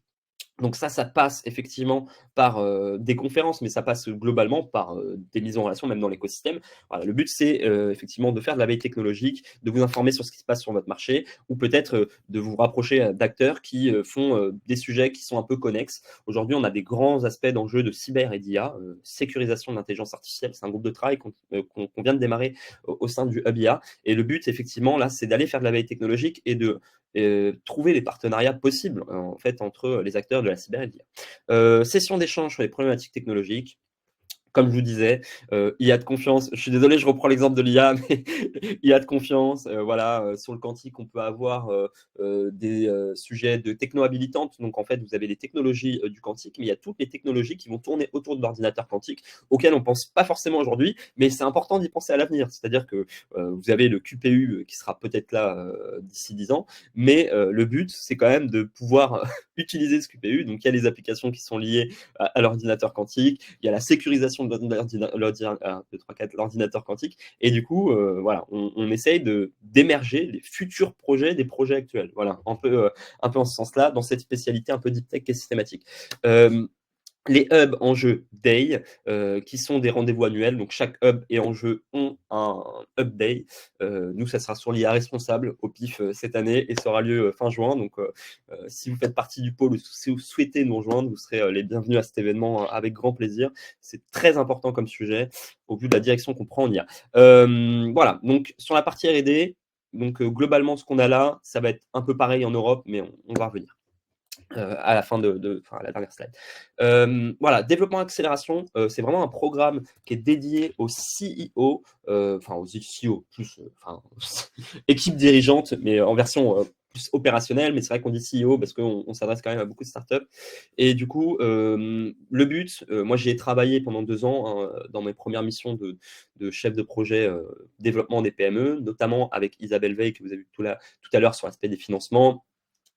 Speaker 1: Donc ça passe effectivement par des conférences, mais ça passe globalement par des mises en relation, même dans l'écosystème. Voilà, le but, c'est effectivement de faire de la veille technologique, de vous informer sur ce qui se passe sur votre marché, ou peut-être de vous rapprocher d'acteurs qui font des sujets qui sont un peu connexes. Aujourd'hui, on a des grands aspects d'enjeux de cyber et d'IA, sécurisation de l'intelligence artificielle. C'est un groupe de travail qu'on vient de démarrer au sein du Hub IA. Et le but, effectivement, là, c'est d'aller faire de la veille technologique et de trouver les partenariats possibles en fait entre les acteurs de la cyber et de l'IA. Session d'échange sur les problématiques technologiques. Comme je vous disais, IA de confiance. Je suis désolé, je reprends l'exemple de l'IA, mais IA de confiance. Voilà, sur le quantique, on peut avoir des sujets de techno-habilitantes. Donc, en fait, vous avez les technologies du quantique, mais il y a toutes les technologies qui vont tourner autour de l'ordinateur quantique, auxquelles on ne pense pas forcément aujourd'hui, mais c'est important d'y penser à l'avenir. C'est-à-dire que vous avez le QPU qui sera peut-être là d'ici 10 ans, mais le but, c'est quand même de pouvoir utiliser ce QPU. Donc, il y a les applications qui sont liées à l'ordinateur quantique, il y a la sécurisation de l'ordinateur quantique, et du coup, voilà, on essaye d'émerger les futurs projets des projets actuels. Voilà, un peu en ce sens-là, dans cette spécialité un peu deep tech et systématique. Les hubs enjeux day, qui sont des rendez-vous annuels. Donc, chaque hub et enjeu ont un hub day. Nous, ça sera sur l'IA responsable au PIF cette année et ça aura lieu fin juin. Donc, si vous faites partie du pôle ou si vous souhaitez nous rejoindre, vous serez les bienvenus à cet événement avec grand plaisir. C'est très important comme sujet au vu de la direction qu'on prend en IA. Voilà, donc sur la partie R&D, donc globalement, ce qu'on a là, ça va être un peu pareil en Europe, mais on va revenir. À la fin à la dernière slide. Voilà, développement accélération, c'est vraiment un programme qui est dédié aux CEO, enfin aux CEO plus, enfin équipe dirigeante, mais en version plus opérationnelle. Mais c'est vrai qu'on dit CEO parce qu'on s'adresse quand même à beaucoup de startups. Et du coup, le but, moi j'y ai travaillé pendant 2 ans hein, dans mes premières missions de chef de projet développement des PME, notamment avec Isabelle Veil que vous avez vu tout à l'heure sur l'aspect des financements,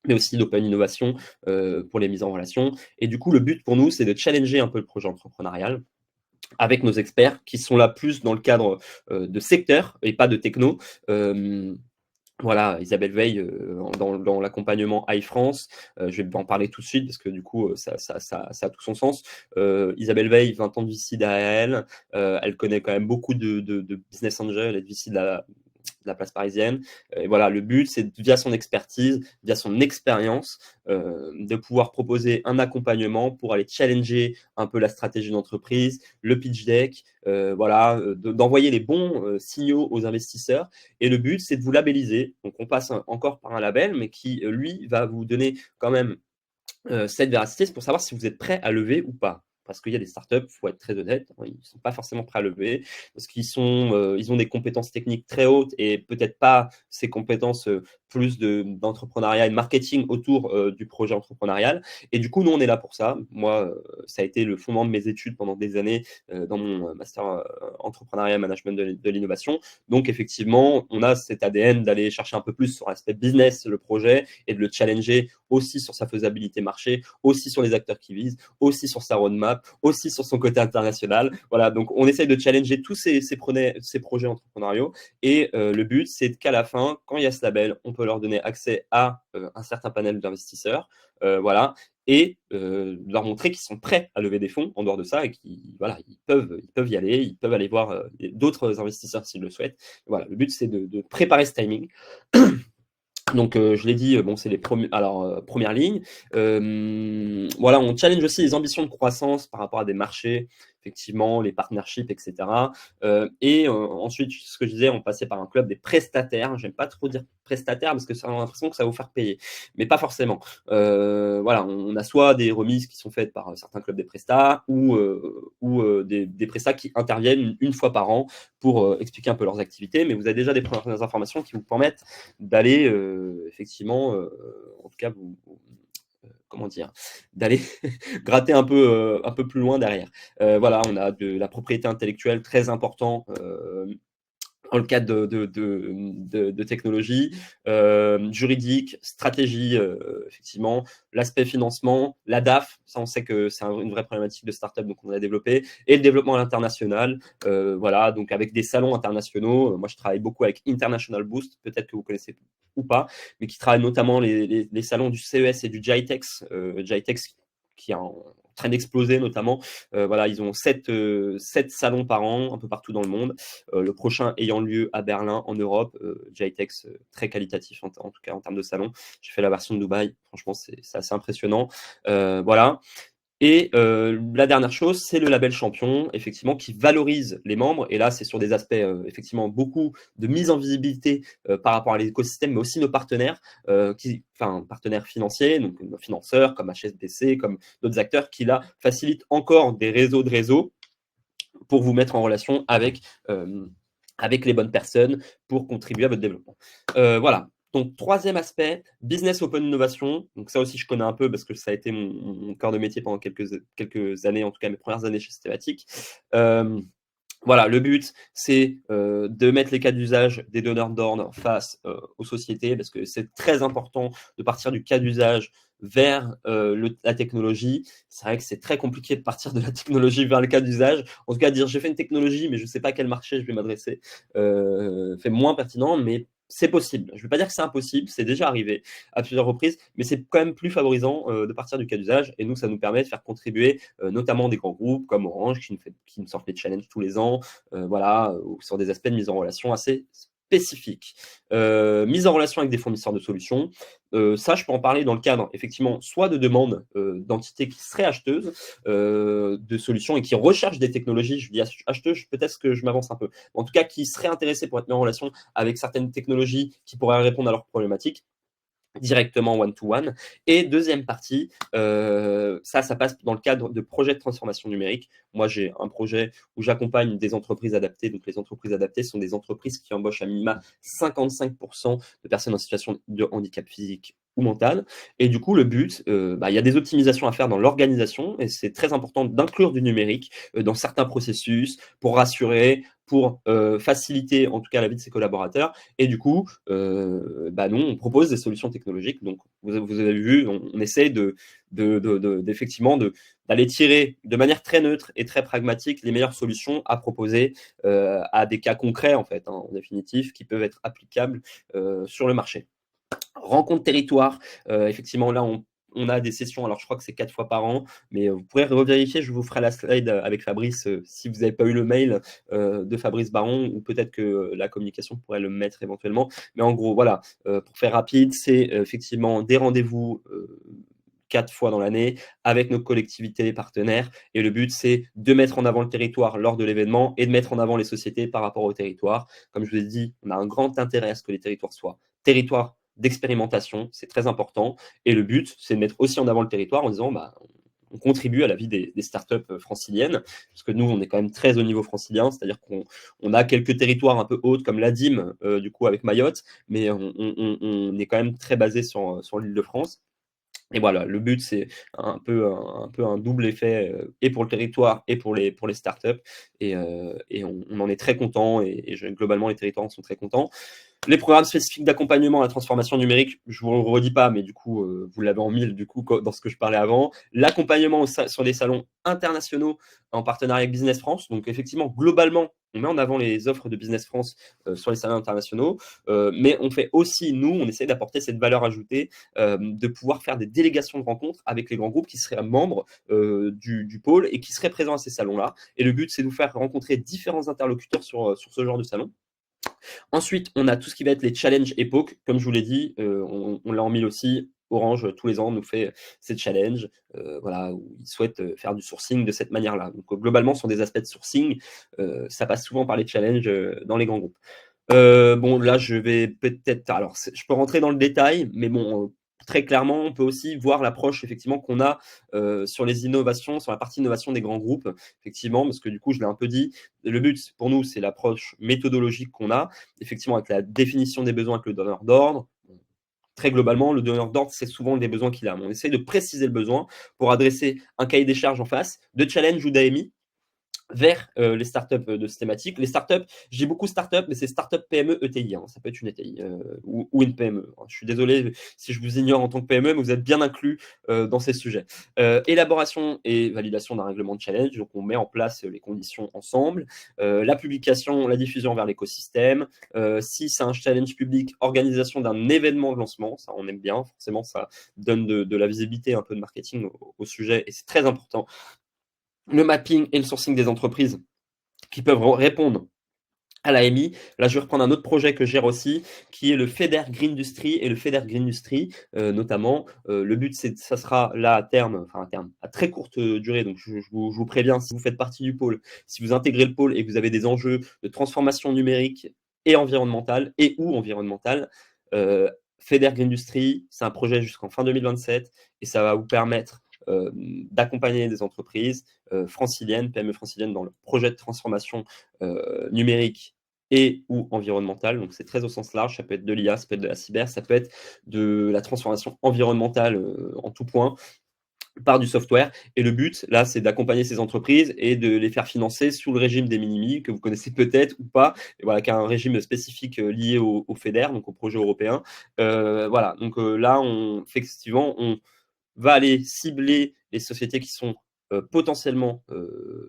Speaker 1: mais aussi l'open innovation pour les mises en relation. Et du coup, le but pour nous, c'est de challenger un peu le projet entrepreneurial avec nos experts qui sont là plus dans le cadre de secteur et pas de techno. Voilà, Isabelle Veil dans l'accompagnement iFrance, je vais en parler tout de suite parce que du coup, ça a tout son sens. Isabelle Veil, 20 ans de VC derrière elle, elle connaît quand même beaucoup de business angels et de VC de la place parisienne. Et voilà, le but, c'est via son expertise, via son expérience, de pouvoir proposer un accompagnement pour aller challenger un peu la stratégie d'entreprise, le pitch deck, voilà, d'envoyer les bons signaux aux investisseurs. Et le but, c'est de vous labelliser. Donc, on passe encore par un label, mais qui, lui, va vous donner quand même cette véracité, c'est pour savoir si vous êtes prêt à lever ou pas. Parce qu'il y a des startups, il faut être très honnête, hein, ils ne sont pas forcément prêts à lever, parce ils ont des compétences techniques très hautes et peut-être pas ces compétences plus d'entrepreneuriat et de marketing autour du projet entrepreneurial. Et du coup, nous, on est là pour ça. Moi, ça a été le fondement de mes études pendant des années dans mon master entrepreneuriat et management de l'innovation. Donc, effectivement, on a cet ADN d'aller chercher un peu plus sur l'aspect business, le projet, et de le challenger aussi sur sa faisabilité marché, aussi sur les acteurs qui visent, aussi sur sa roadmap, aussi sur son côté international. Voilà, donc on essaye de challenger tous ces projets entrepreneuriaux et le but, c'est qu'à la fin, quand il y a ce label, on peut leur donner accès à un certain panel d'investisseurs, voilà, et leur montrer qu'ils sont prêts à lever des fonds en dehors de ça et qu'ils voilà, ils peuvent y aller, ils peuvent aller voir d'autres investisseurs s'ils le souhaitent. Voilà, le but, c'est de préparer ce timing. Donc, je l'ai dit, bon, c'est les premières lignes. Voilà, on challenge aussi les ambitions de croissance par rapport à des marchés effectivement les partnerships, etc. Ensuite, ce que je disais, on passait par un club des prestataires. J'aime pas trop dire prestataire parce que ça a l'impression que ça va vous faire payer, mais pas forcément. Voilà, on a soit des remises qui sont faites par certains clubs des prestats ou des prestats qui interviennent une fois par an pour expliquer un peu leurs activités, mais vous avez déjà des premières informations qui vous permettent d'aller effectivement, en tout cas, comment dire, d'aller gratter un peu plus loin derrière. Voilà, on a de la propriété intellectuelle très important dans le cadre de technologie, juridique, stratégie, effectivement, l'aspect financement, la DAF, ça on sait que c'est une vraie problématique de start-up, donc on a développé, et le développement à l'international, voilà, donc avec des salons internationaux. Moi, je travaille beaucoup avec International Boost, peut-être que vous connaissez ou pas, mais qui travaille notamment les salons du CES et du GITEX, GITEX qui est en train d'exploser notamment. Voilà, ils ont 7 salons par an, un peu partout dans le monde. Le prochain ayant lieu à Berlin, en Europe. GITEX, très qualitatif en tout cas en termes de salon. J'ai fait la version de Dubaï, franchement, c'est assez impressionnant. Voilà. Et la dernière chose, c'est le label champion, effectivement, qui valorise les membres. Et là, c'est sur des aspects, effectivement, beaucoup de mise en visibilité par rapport à l'écosystème, mais aussi nos partenaires, partenaires financiers, donc nos financeurs comme HSBC, comme d'autres acteurs qui, là, facilitent encore des réseaux de réseaux pour vous mettre en relation avec les bonnes personnes pour contribuer à votre développement. Voilà. Donc, troisième aspect, business open innovation. Donc, ça aussi, je connais un peu parce que ça a été mon cœur de métier pendant quelques années, en tout cas mes premières années chez Systematic. Voilà, le but, c'est de mettre les cas d'usage des donneurs d'ordre face aux sociétés, parce que c'est très important de partir du cas d'usage vers la technologie. C'est vrai que c'est très compliqué de partir de la technologie vers le cas d'usage. En tout cas, dire j'ai fait une technologie, mais je ne sais pas à quel marché je vais m'adresser, fait moins pertinent, mais c'est possible. Je ne veux pas dire que c'est impossible, c'est déjà arrivé à plusieurs reprises, mais c'est quand même plus favorisant de partir du cas d'usage. Et nous, ça nous permet de faire contribuer notamment des grands groupes comme Orange qui nous sortent des challenges tous les ans, voilà, sur des aspects de mise en relation assez spécifiques. Mise en relation avec des fournisseurs de solutions. Ça, je peux en parler dans le cadre, effectivement, soit de demandes d'entités qui seraient acheteuses de solutions et qui recherchent des technologies. Je dis acheteuses, peut-être que je m'avance un peu. En tout cas, qui seraient intéressées pour être mis en relation avec certaines technologies qui pourraient répondre à leurs problématiques directement one-to-one. Et deuxième partie, ça passe dans le cadre de projets de transformation numérique. Moi, j'ai un projet où j'accompagne des entreprises adaptées. Donc, les entreprises adaptées sont des entreprises qui embauchent à minima 55% de personnes en situation de handicap physique ou mental. Et du coup, le but, il y a des optimisations à faire dans l'organisation et c'est très important d'inclure du numérique dans certains processus pour rassurer, pour faciliter en tout cas la vie de ses collaborateurs. Et du coup, nous, on propose des solutions technologiques. Donc, vous avez vu, on essaie effectivement d'aller tirer de manière très neutre et très pragmatique les meilleures solutions à proposer à des cas concrets, en fait, en définitive, qui peuvent être applicables sur le marché. Rencontre territoire, effectivement, là, on a des sessions, alors je crois que c'est 4 fois par an, mais vous pourrez revérifier, je vous ferai la slide avec Fabrice si vous n'avez pas eu le mail de Fabrice Baron, ou peut-être que la communication pourrait le mettre éventuellement. Mais en gros, voilà, pour faire rapide, c'est effectivement des rendez-vous 4 fois dans l'année avec nos collectivités partenaires. Et le but, c'est de mettre en avant le territoire lors de l'événement et de mettre en avant les sociétés par rapport au territoire. Comme je vous ai dit, on a un grand intérêt à ce que les territoires soient territoires d'expérimentation, c'est très important. Et le but, c'est de mettre aussi en avant le territoire en disant, on contribue à la vie des startups franciliennes, parce que nous, on est quand même très au niveau francilien, c'est-à-dire qu'on a quelques territoires un peu hauts comme la Dîme, du coup, avec Mayotte, mais on est quand même très basé sur l'île de France. Et voilà, le but, c'est un peu un double effet et pour le territoire et pour les startups. Et on en est très content globalement, les territoires en sont très contents. Les programmes spécifiques d'accompagnement à la transformation numérique, je ne vous le redis pas, mais du coup, vous l'avez en mille du coup, dans ce que je parlais avant. L'accompagnement sur des salons internationaux en partenariat avec Business France. Donc, effectivement, globalement, on met en avant les offres de Business France sur les salons internationaux. Mais on fait aussi, nous, on essaie d'apporter cette valeur ajoutée, de pouvoir faire des délégations de rencontres avec les grands groupes qui seraient membres du pôle et qui seraient présents à ces salons-là. Et le but, c'est de vous faire rencontrer différents interlocuteurs sur ce genre de salon. Ensuite, on a tout ce qui va être les challenges époques. Comme je vous l'ai dit, on l'a en mille aussi. Orange, tous les ans, nous fait ces challenges, voilà, où ils souhaitent faire du sourcing de cette manière-là. Donc, globalement, sur des aspects de sourcing, ça passe souvent par les challenges dans les grands groupes. Bon, là, je vais peut-être. Alors, je peux rentrer dans le détail, mais bon, très clairement, on peut aussi voir l'approche effectivement qu'on a sur les innovations, sur la partie innovation des grands groupes, effectivement, parce que du coup, je l'ai un peu dit, le but pour nous, c'est l'approche méthodologique qu'on a, effectivement, avec la définition des besoins avec le donneur d'ordre. Très globalement, le donneur d'ordre, c'est souvent des besoins qu'il a. On essaie de préciser le besoin pour adresser un cahier des charges en face de challenge ou d'AMI vers les startups de cette thématique. Les startups, j'ai beaucoup startups, mais c'est startup PME ETI. Ça peut être une ETI ou une PME. Je suis désolé si je vous ignore en tant que PME, mais vous êtes bien inclus dans ces sujets. Élaboration et validation d'un règlement de challenge. Donc, on met en place les conditions ensemble. La publication, la diffusion vers l'écosystème. Si c'est un challenge public, organisation d'un événement de lancement. Ça, on aime bien. Forcément, ça donne de la visibilité, un peu de marketing au sujet. Et c'est très important. Le mapping et le sourcing des entreprises qui peuvent répondre à la MI. Là, je vais reprendre un autre projet que je gère aussi, qui est le FEDER Green Industry et le FEDER Green Industry, notamment. Le but, ça sera là à terme, à très courte durée. Donc, je vous préviens, si vous faites partie du pôle, si vous intégrez le pôle et que vous avez des enjeux de transformation numérique et environnementale ou environnementale, FEDER Green Industry, c'est un projet jusqu'en fin 2027 et ça va vous permettre d'accompagner des entreprises franciliennes, PME franciliennes dans le projet de transformation numérique et ou environnementale. Donc, c'est très au sens large. Ça peut être de l'IA, ça peut être de la cyber, ça peut être de la transformation environnementale en tout point par du software. Et le but, là, c'est d'accompagner ces entreprises et de les faire financer sous le régime des minimi, que vous connaissez peut-être ou pas, et voilà, qui a un régime spécifique lié au FEDER, donc au projet européen. Voilà, donc là, effectivement, on va aller cibler les sociétés qui sont potentiellement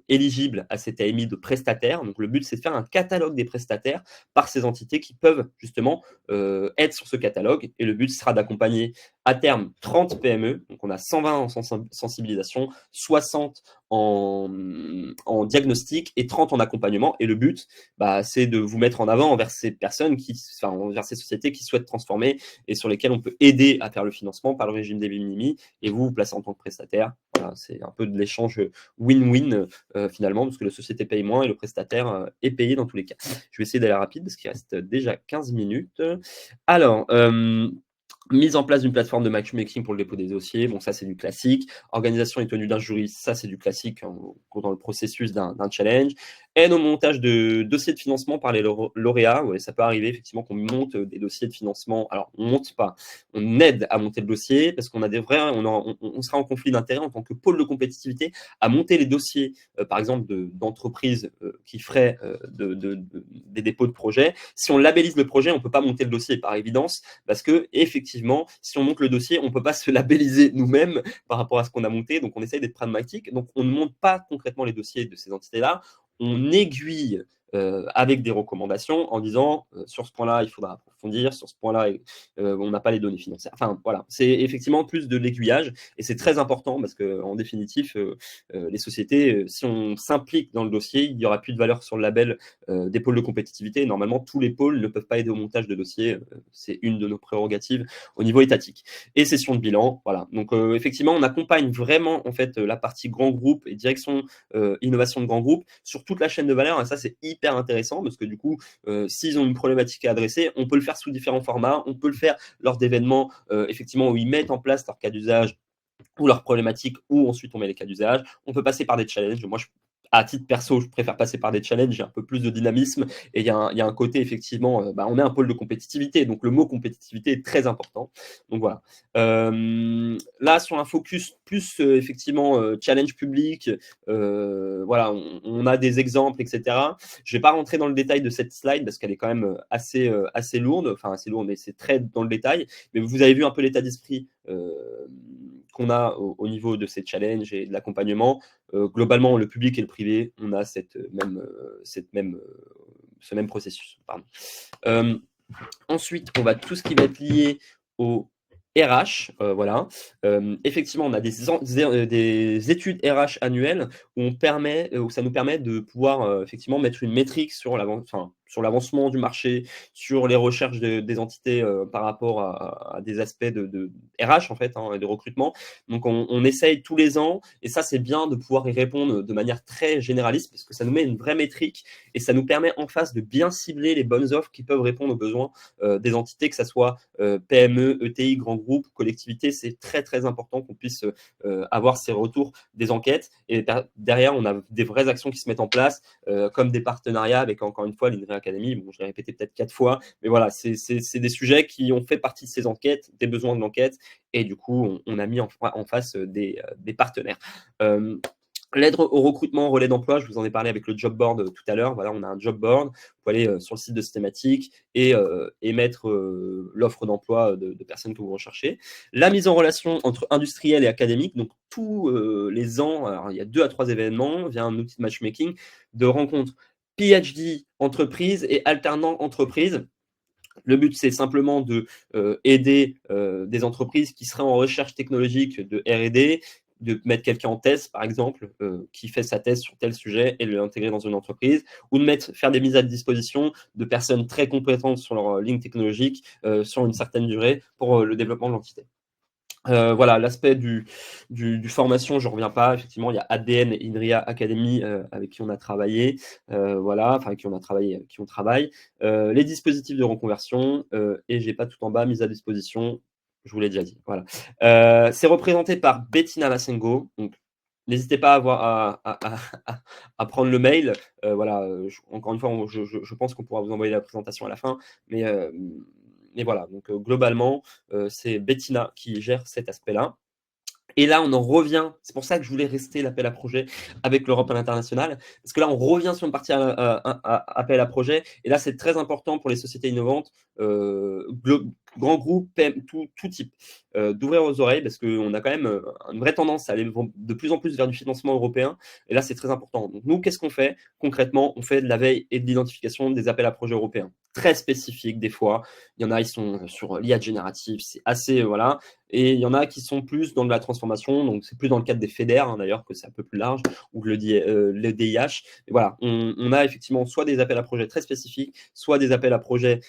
Speaker 1: éligibles à cette AMI de prestataires. Donc, le but, c'est de faire un catalogue des prestataires par ces entités qui peuvent justement être sur ce catalogue. Et le but sera d'accompagner à terme 30 PME. Donc, on a 120 en sensibilisation, 60 en diagnostic et 30 en accompagnement. Et le but, c'est de vous mettre en avant envers ces personnes, envers ces sociétés qui souhaitent transformer et sur lesquelles on peut aider à faire le financement par le régime des minimi. Et vous placez en tant que prestataire. Voilà, c'est un peu de l'échange win-win finalement, parce que la société paye moins et le prestataire est payé dans tous les cas. Je vais essayer d'aller rapide parce qu'il reste déjà 15 minutes. Alors, mise en place d'une plateforme de matchmaking pour le dépôt des dossiers, bon, ça c'est du classique. Organisation et tenue d'un jury, ça c'est du classique dans le processus d'un challenge. Aide au montage de dossiers de financement par les lauréats. Ouais, ça peut arriver effectivement qu'on monte des dossiers de financement. Alors, on monte pas, on aide à monter le dossier parce qu'on a on sera en conflit d'intérêts en tant que pôle de compétitivité à monter les dossiers, par exemple, d'entreprises qui feraient des dépôts de projets. Si on labellise le projet, on ne peut pas monter le dossier par évidence parce que, effectivement, si on monte le dossier, on ne peut pas se labelliser nous-mêmes par rapport à ce qu'on a monté. Donc, on essaye d'être pragmatique. Donc, on ne monte pas concrètement les dossiers de ces entités-là. On aiguille avec des recommandations en disant sur ce point-là, il faudra approfondir, sur ce point-là, on n'a pas les données financières. Enfin, voilà, c'est effectivement plus de l'aiguillage et c'est très important parce qu'en définitive, les sociétés, si on s'implique dans le dossier, il n'y aura plus de valeur sur le label des pôles de compétitivité. Et normalement, tous les pôles ne peuvent pas aider au montage de dossiers. C'est une de nos prérogatives au niveau étatique. Et session de bilan, voilà. Donc, effectivement, on accompagne vraiment en fait la partie grand groupe et direction innovation de grand groupe sur toute la chaîne de valeur. Et ça, c'est hyper intéressant parce que du coup, s'ils ont une problématique à adresser, on peut le faire sous différents formats. On peut le faire lors d'événements, effectivement, où ils mettent en place leur cas d'usage ou leurs problématiques, où ensuite on met les cas d'usage. On peut passer par des challenges. Moi, à titre perso, je préfère passer par des challenges, j'ai un peu plus de dynamisme et il y a un côté, effectivement, on est un pôle de compétitivité, donc le mot compétitivité est très important. Donc voilà. Là, sur un focus plus, effectivement, challenge public, voilà, on a des exemples, etc. Je ne vais pas rentrer dans le détail de cette slide parce qu'elle est quand même assez lourde, mais c'est très dans le détail. Mais vous avez vu un peu l'état d'esprit qu'on a au niveau de ces challenges et de l'accompagnement. Globalement, le public et le privé, on a ce même processus. Ensuite, on va tout ce qui va être lié au RH, voilà. Effectivement, on a des études RH annuelles où ça nous permet de pouvoir effectivement mettre une métrique sur sur l'avancement du marché, sur les recherches des entités par rapport à des aspects de RH en fait, hein, et de recrutement. Donc on essaye tous les ans, et ça c'est bien de pouvoir y répondre de manière très généraliste parce que ça nous met une vraie métrique et ça nous permet en face de bien cibler les bonnes offres qui peuvent répondre aux besoins des entités, que ce soit PME, ETI, grands groupes, collectivités. C'est très très important qu'on puisse avoir ces retours des enquêtes, et derrière on a des vraies actions qui se mettent en place, comme des partenariats avec, encore une fois, l'INRIA Academy. Bon, je l'ai répété peut-être 4 fois, mais voilà, c'est des sujets qui ont fait partie de ces enquêtes, des besoins de l'enquête, et du coup on a mis en face des partenaires. L'aide au recrutement, relais d'emploi, je vous en ai parlé avec le job board tout à l'heure. Voilà, on a un job board. Vous pouvez aller sur le site de Systématique et mettre l'offre d'emploi de personnes que vous recherchez. La mise en relation entre industriels et académiques. Donc, tous les ans, alors, il y a 2 à 3 événements via un outil de matchmaking, de rencontres PhD entreprise et alternant entreprise. Le but, c'est simplement de aider des entreprises qui seraient en recherche technologique de R&D, de mettre quelqu'un en thèse, par exemple, qui fait sa thèse sur tel sujet et l'intégrer dans une entreprise, ou de faire des mises à disposition de personnes très compétentes sur leur ligne technologique sur une certaine durée pour le développement de l'entité. Voilà, l'aspect du formation, je ne reviens pas. Effectivement, il y a ADN et INRIA Academy avec qui on a travaillé. Voilà, enfin, avec qui on a travaillé, avec qui on travaille. Les dispositifs de reconversion, et j'ai pas tout en bas, mise à disposition. Je vous l'ai déjà dit. Voilà. C'est représenté par Bettina Massengo. Donc, n'hésitez pas à prendre le mail. Voilà, encore une fois, je pense qu'on pourra vous envoyer la présentation à la fin. Mais voilà, donc globalement, c'est Bettina qui gère cet aspect-là. Et là, on en revient, c'est pour ça que je voulais rester l'appel à projet avec l'Europe à l'international, parce que là, on revient sur une partie appel à projet, et là, c'est très important pour les sociétés innovantes, grands groupes, tout type, d'ouvrir aux oreilles, parce qu'on a quand même une vraie tendance à aller de plus en plus vers du financement européen, et là, c'est très important. Donc nous, qu'est-ce qu'on fait concrètement? On fait de la veille et de l'identification des appels à projets européens, très spécifiques des fois. Il y en a, ils sont sur l'IA générative, c'est assez, voilà. Et il y en a qui sont plus dans de la transformation, donc c'est plus dans le cadre des FEDER, hein, d'ailleurs, que c'est un peu plus large, ou le DIH. Et voilà, on a effectivement soit des appels à projets très spécifiques, soit des appels à projets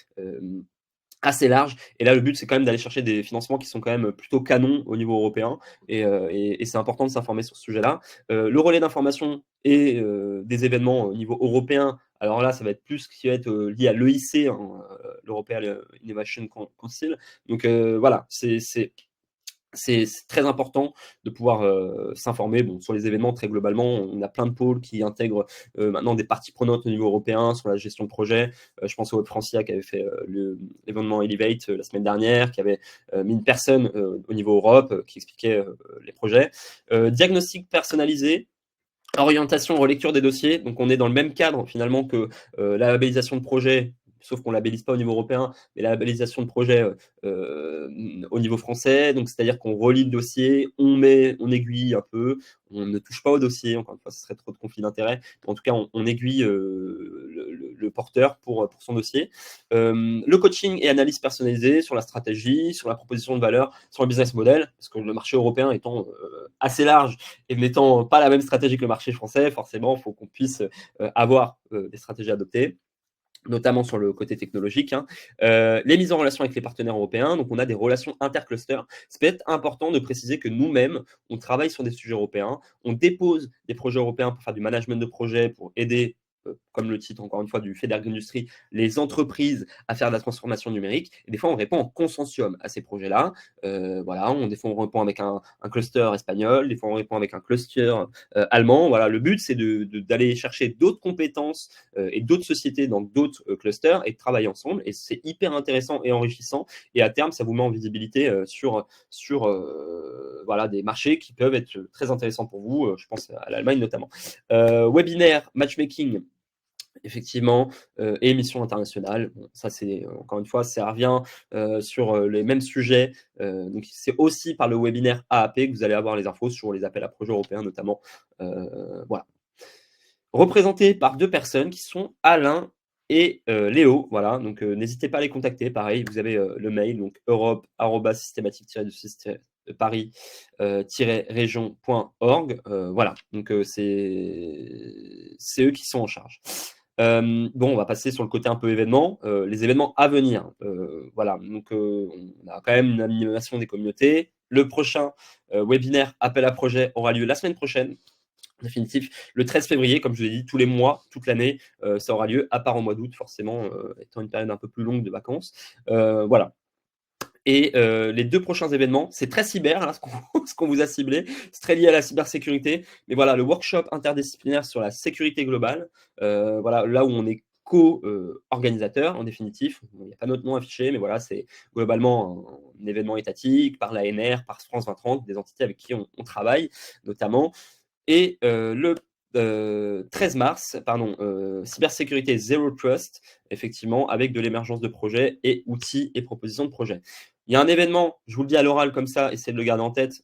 Speaker 1: assez larges. Et là, le but, c'est quand même d'aller chercher des financements qui sont quand même plutôt canons au niveau européen. Et c'est important de s'informer sur ce sujet-là. Le relais d'information et des événements au niveau européen. Alors là, ça va être plus ce qui va être lié à l'EIC, hein, l'European Innovation Council. Donc voilà, c'est très important de pouvoir s'informer. Bon, sur les événements, très globalement, on a plein de pôles qui intègrent maintenant des parties prenantes au niveau européen sur la gestion de projet. Je pense au Web Francia qui avait fait l'événement Elevate la semaine dernière, qui avait mis une personne au niveau Europe qui expliquait les projets. Diagnostic personnalisé, orientation, relecture des dossiers. Donc, on est dans le même cadre finalement que la labellisation de projet, sauf qu'on ne labellise pas au niveau européen, mais la labellisation de projet au niveau français. Donc, c'est-à-dire qu'on relit le dossier, on aiguille un peu, on ne touche pas au dossier. Encore une fois, ce serait trop de conflit d'intérêt. En tout cas, on aiguille le porteur pour son dossier. Le coaching et analyse personnalisée sur la stratégie, sur la proposition de valeur, sur le business model, parce que le marché européen étant assez large et n'étant pas la même stratégie que le marché français, forcément, il faut qu'on puisse avoir des stratégies adoptées, notamment sur le côté technologique. Hein. Les mises en relation avec les partenaires européens, donc on a des relations intercluster. C'est peut-être important de préciser que nous-mêmes, on travaille sur des sujets européens, on dépose des projets européens pour faire du management de projet, pour aider, comme le titre encore une fois du FEDER Industrie, les entreprises à faire de la transformation numérique. Et des fois, on répond en consortium à ces projets-là. Voilà, des fois, on répond avec un cluster espagnol, des fois, on répond avec un cluster allemand. Voilà, le but, c'est d'aller chercher d'autres compétences et d'autres sociétés dans d'autres clusters et de travailler ensemble. Et c'est hyper intéressant et enrichissant. Et à terme, ça vous met en visibilité sur voilà, des marchés qui peuvent être très intéressants pour vous. Je pense à l'Allemagne notamment. Webinaire, matchmaking, effectivement, et émissions internationales. Bon, ça, c'est encore une fois, ça revient sur les mêmes sujets. Donc, c'est aussi par le webinaire AAP que vous allez avoir les infos sur les appels à projets européens, notamment. Voilà. Représenté par 2 personnes qui sont Alain et Léo. Voilà, donc n'hésitez pas à les contacter. Pareil, vous avez le mail, donc europe@systématique-paris-région.org. Voilà, donc c'est eux qui sont en charge. Bon, on va passer sur le côté un peu événements, les événements à venir. Voilà, donc on a quand même une animation des communautés. Le prochain webinaire appel à projet aura lieu la semaine prochaine. En définitif, le 13 février, comme je vous l'ai dit, tous les mois, toute l'année, ça aura lieu, à part au mois d'août, forcément, étant une période un peu plus longue de vacances. Voilà. Et les 2 prochains événements, c'est très cyber, hein, ce qu'on vous a ciblé. C'est très lié à la cybersécurité. Mais voilà, le workshop interdisciplinaire sur la sécurité globale, voilà, là où on est co-organisateur, en définitif. Il n'y a pas notre nom affiché, mais voilà, c'est globalement un événement étatique par l'ANR, par France 2030, des entités avec qui on travaille notamment. Et le 13 mars, pardon, cybersécurité Zero Trust, effectivement, avec de l'émergence de projets et outils et propositions de projets. Il y a un événement, je vous le dis à l'oral comme ça, essayez de le garder en tête.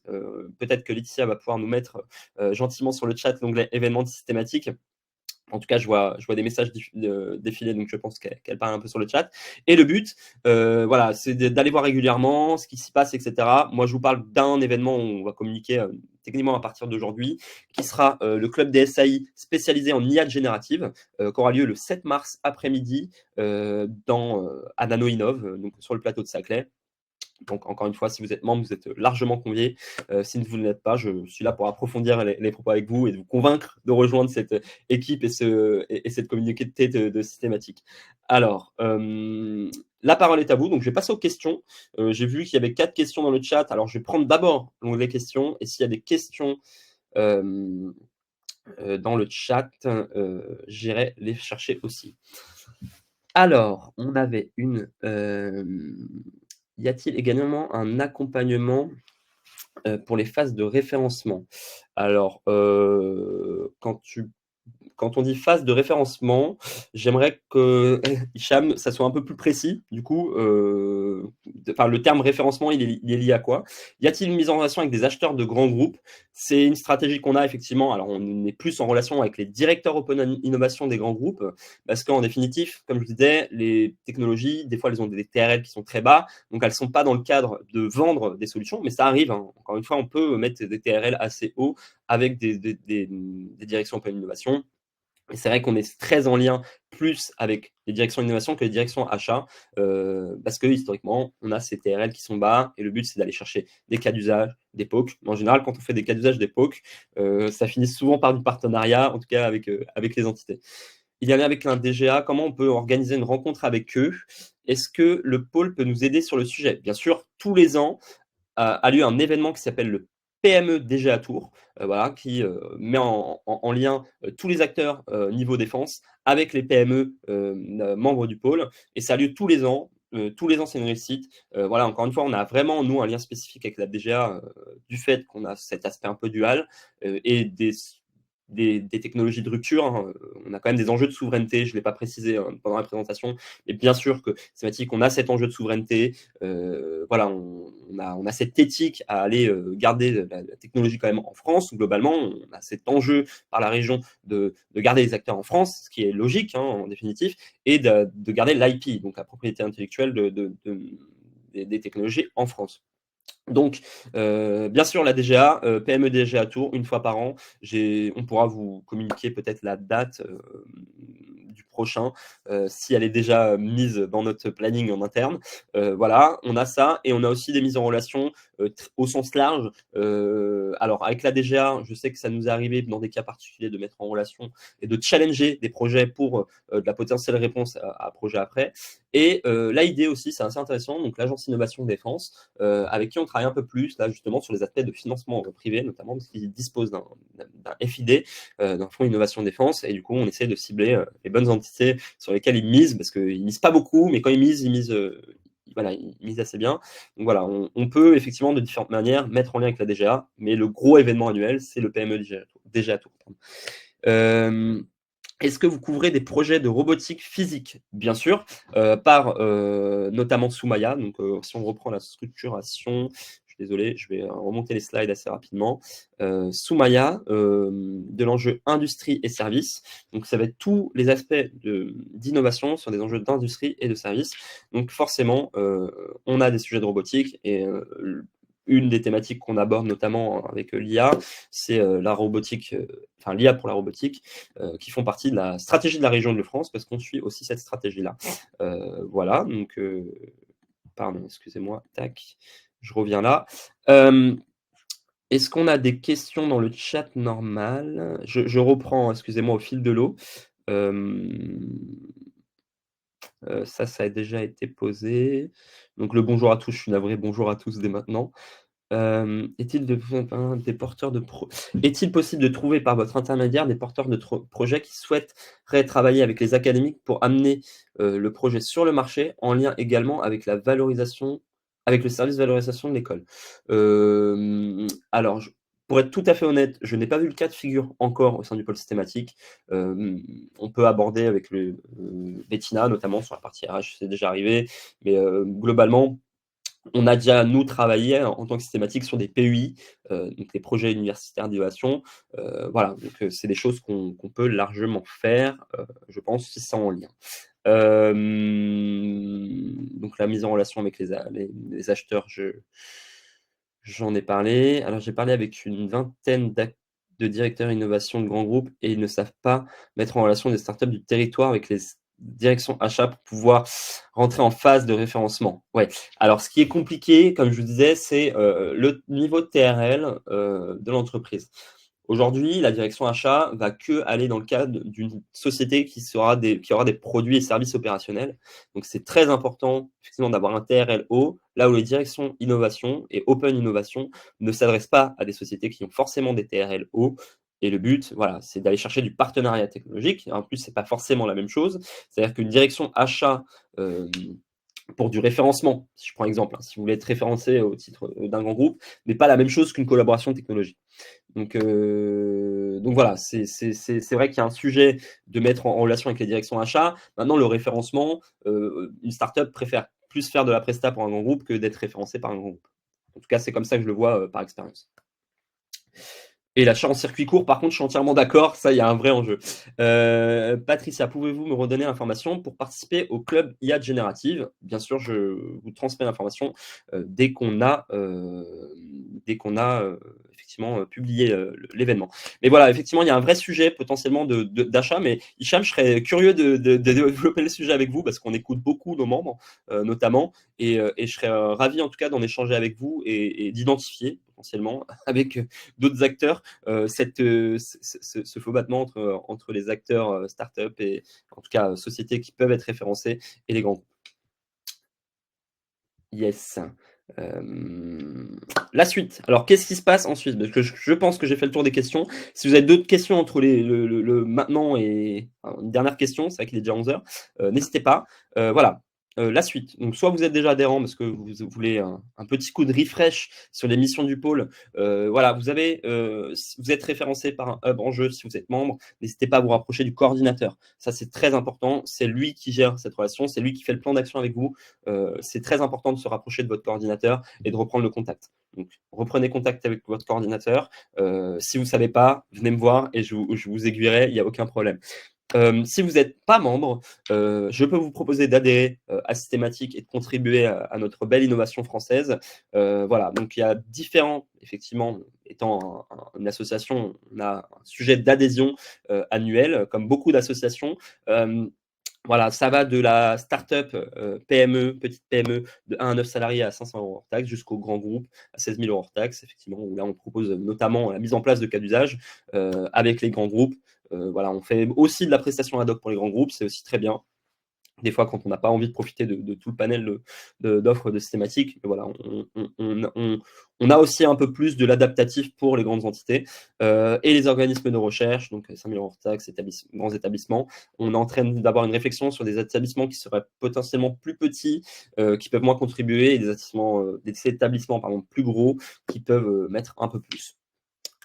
Speaker 1: Peut-être que Laetitia va pouvoir nous mettre gentiment sur le chat l'onglet événements systématiques. En tout cas, je vois des messages défiler, donc je pense qu'elle parle un peu sur le chat. Et le but, voilà, c'est d'aller voir régulièrement ce qui s'y passe, etc. Moi, je vous parle d'un événement où on va communiquer techniquement à partir d'aujourd'hui, qui sera le club des SAI spécialisé en IA générative, qui aura lieu le 7 mars après-midi à Nano Innov, donc sur le plateau de Saclay. Donc, encore une fois, si vous êtes membre, vous êtes largement conviés. Si vous ne l'êtes pas, je suis là pour approfondir les propos avec vous et de vous convaincre de rejoindre cette équipe et cette communauté de systématique. Alors, la parole est à vous. Donc, je vais passer aux questions. J'ai vu qu'il y avait 4 questions dans le chat. Alors, je vais prendre d'abord l'onglet questions. Et s'il y a des questions dans le chat, j'irai les chercher aussi. Alors, on avait y a-t-il également un accompagnement pour les phases de référencement? Alors, quand on dit phase de référencement, j'aimerais que, Hicham, ça soit un peu plus précis. Du coup, le terme référencement, il est lié à quoi? Y a-t-il une mise en relation avec des acheteurs de grands groupes? C'est une stratégie qu'on a effectivement. Alors, on est plus en relation avec les directeurs Open Innovation des grands groupes, parce qu'en définitive, comme je vous disais, les technologies, des fois, elles ont des TRL qui sont très bas, donc elles ne sont pas dans le cadre de vendre des solutions, mais ça arrive, hein. Encore une fois, on peut mettre des TRL assez hauts avec des directions Open Innovation. Et c'est vrai qu'on est très en lien plus avec les directions innovation que les directions achat, parce que historiquement, on a ces TRL qui sont bas, et le but, c'est d'aller chercher des cas d'usage, des POC. En général, quand on fait des cas d'usage, des POC, ça finit souvent par du partenariat, en tout cas avec les entités. Il y en a avec un DGA, comment on peut organiser une rencontre avec eux? Est-ce que le pôle peut nous aider sur le sujet? Bien sûr, tous les ans, a lieu un événement qui s'appelle le PME DGA Tour, voilà, qui met en lien tous les acteurs niveau défense avec les PME membres du pôle. Et ça a lieu tous les ans. Tous les ans, c'est une réussite. Voilà, encore une fois, on a vraiment, nous, un lien spécifique avec la DGA du fait qu'on a cet aspect un peu dual et des technologies de rupture, hein. On a quand même des enjeux de souveraineté, je ne l'ai pas précisé pendant la présentation, mais bien sûr que thématique, on a cet enjeu de souveraineté. Voilà, on a cette éthique à aller garder la technologie quand même en France. Globalement, on a cet enjeu par la région de garder les acteurs en France, ce qui est logique hein, en définitive, et de garder l'IP, donc la propriété intellectuelle des technologies en France. Donc, bien sûr, la DGA, PME DGA Tour, une fois par an, on pourra vous communiquer peut-être la date du prochain, si elle est déjà mise dans notre planning en interne. Voilà, on a ça et on a aussi des mises en relation au sens large. Alors, avec la DGA, je sais que ça nous est arrivé dans des cas particuliers de mettre en relation et de challenger des projets pour de la potentielle réponse à projet après. Et l'AID aussi, c'est assez intéressant, donc l'Agence Innovation Défense, avec qui on travaille un peu plus, là, justement, sur les aspects de financement privé, notamment, parce qu'ils disposent d'un FID, d'un Fonds Innovation Défense, et du coup, on essaie de cibler les bonnes entités sur lesquelles ils misent, parce qu'ils misent pas beaucoup, mais quand ils misent voilà, ils misent assez bien. Donc voilà, on peut effectivement de différentes manières mettre en lien avec la DGA, mais le gros événement annuel, c'est le PME DGA Tour. Est-ce que vous couvrez des projets de robotique physique? Bien sûr, par notamment Soumaya. Donc, si on reprend la structuration, je suis désolé, je vais remonter les slides assez rapidement. Soumaya, de l'enjeu industrie et services. Donc, ça va être tous les aspects d'innovation sur des enjeux d'industrie et de services. Donc, forcément, on a des sujets de robotique et une des thématiques qu'on aborde notamment avec l'IA, c'est la robotique, enfin l'IA pour la robotique, qui font partie de la stratégie de la région de France, parce qu'on suit aussi cette stratégie-là. Voilà, donc, pardon, excusez-moi, tac, je reviens là. Est-ce qu'on a des questions dans le chat normal? Je reprends, excusez-moi, au fil de l'eau. Ça a déjà été posé. Donc le bonjour à tous, je suis navré, bonjour à tous dès maintenant. Est-il possible de trouver par votre intermédiaire des porteurs de projets qui souhaiteraient travailler avec les académiques pour amener le projet sur le marché, en lien également avec la valorisation, avec le service de valorisation de l'école? Alors, pour être tout à fait honnête, je n'ai pas vu le cas de figure encore au sein du pôle systématique. On peut aborder avec Bettina, notamment sur la partie RH, c'est déjà arrivé, mais globalement, on a déjà, nous, travaillé en tant que systématique sur des PUI, donc des projets universitaires d'innovation. Voilà, donc c'est des choses qu'on peut largement faire, je pense, si c'est en lien. Donc la mise en relation avec les acheteurs, j'en ai parlé. Alors j'ai parlé avec une vingtaine de directeurs innovation de grands groupes et ils ne savent pas mettre en relation des startups du territoire avec les directions achats pour pouvoir rentrer en phase de référencement. Ouais. Alors ce qui est compliqué, comme je vous disais, c'est le niveau de TRL de l'entreprise. Aujourd'hui, la direction achat va que aller dans le cadre d'une société qui aura des produits et services opérationnels. Donc, c'est très important, effectivement, d'avoir un TRL haut, là où les directions innovation et open innovation ne s'adressent pas à des sociétés qui ont forcément des TRL hauts. Et le but, voilà, c'est d'aller chercher du partenariat technologique. En plus, c'est pas forcément la même chose. C'est-à-dire qu'une direction achat pour du référencement, si je prends exemple, si vous voulez être référencé au titre d'un grand groupe, n'est pas la même chose qu'une collaboration technologique. Donc voilà, c'est vrai qu'il y a un sujet de mettre en relation avec les directions achats. Maintenant, le référencement, une startup préfère plus faire de la presta pour un grand groupe que d'être référencé par un grand groupe. En tout cas, c'est comme ça que je le vois par expérience. Et l'achat en circuit court, par contre, je suis entièrement d'accord, ça, il y a un vrai enjeu. Patricia, pouvez-vous me redonner l'information pour participer au club IA Générative? Bien sûr, je vous transmets l'information dès qu'on a, effectivement publié l'événement. Mais voilà, effectivement, il y a un vrai sujet potentiellement d'achat, mais Hicham, je serais curieux de développer le sujet avec vous parce qu'on écoute beaucoup nos membres, notamment, et je serais ravi en tout cas d'en échanger avec vous et d'identifier potentiellement avec d'autres acteurs ce faux battement entre les acteurs start-up et en tout cas sociétés qui peuvent être référencées et les grands groupes. Yes. La suite. Alors, qu'est-ce qui se passe ensuite? Parce que je pense que j'ai fait le tour des questions. Si vous avez d'autres questions entre le maintenant et une dernière question, c'est vrai qu'il est déjà 11h, n'hésitez pas. Voilà. La suite. Donc, soit vous êtes déjà adhérent parce que vous voulez un petit coup de refresh sur les missions du pôle. Voilà, vous êtes référencé par un hub en jeu si vous êtes membre. N'hésitez pas à vous rapprocher du coordinateur. Ça, c'est très important. C'est lui qui gère cette relation. C'est lui qui fait le plan d'action avec vous. C'est très important de se rapprocher de votre coordinateur et de reprendre le contact. Donc, reprenez contact avec votre coordinateur. Si vous ne savez pas, venez me voir et je vous aiguillerai, il n'y a aucun problème. Si vous n'êtes pas membre, je peux vous proposer d'adhérer à Systématique et de contribuer à notre belle innovation française. Voilà, donc il y a différents, effectivement, étant une association, on a un sujet d'adhésion annuel, comme beaucoup d'associations. Voilà, ça va de la start-up PME, petite PME de 1 à 9 salariés à 500 € hors taxe jusqu'au grand groupe à 16 000 € hors taxe, effectivement, où là on propose notamment la mise en place de cas d'usage avec les grands groupes. Voilà, on fait aussi de la prestation ad hoc pour les grands groupes, c'est aussi très bien. Des fois, quand on n'a pas envie de profiter de tout le panel d'offres de systématiques, voilà, on a aussi un peu plus de l'adaptatif pour les grandes entités et les organismes de recherche, donc 5 000 € hors taxe, grands établissements. On est en train d'avoir une réflexion sur des établissements qui seraient potentiellement plus petits, qui peuvent moins contribuer, et des établissements plus gros qui peuvent mettre un peu plus.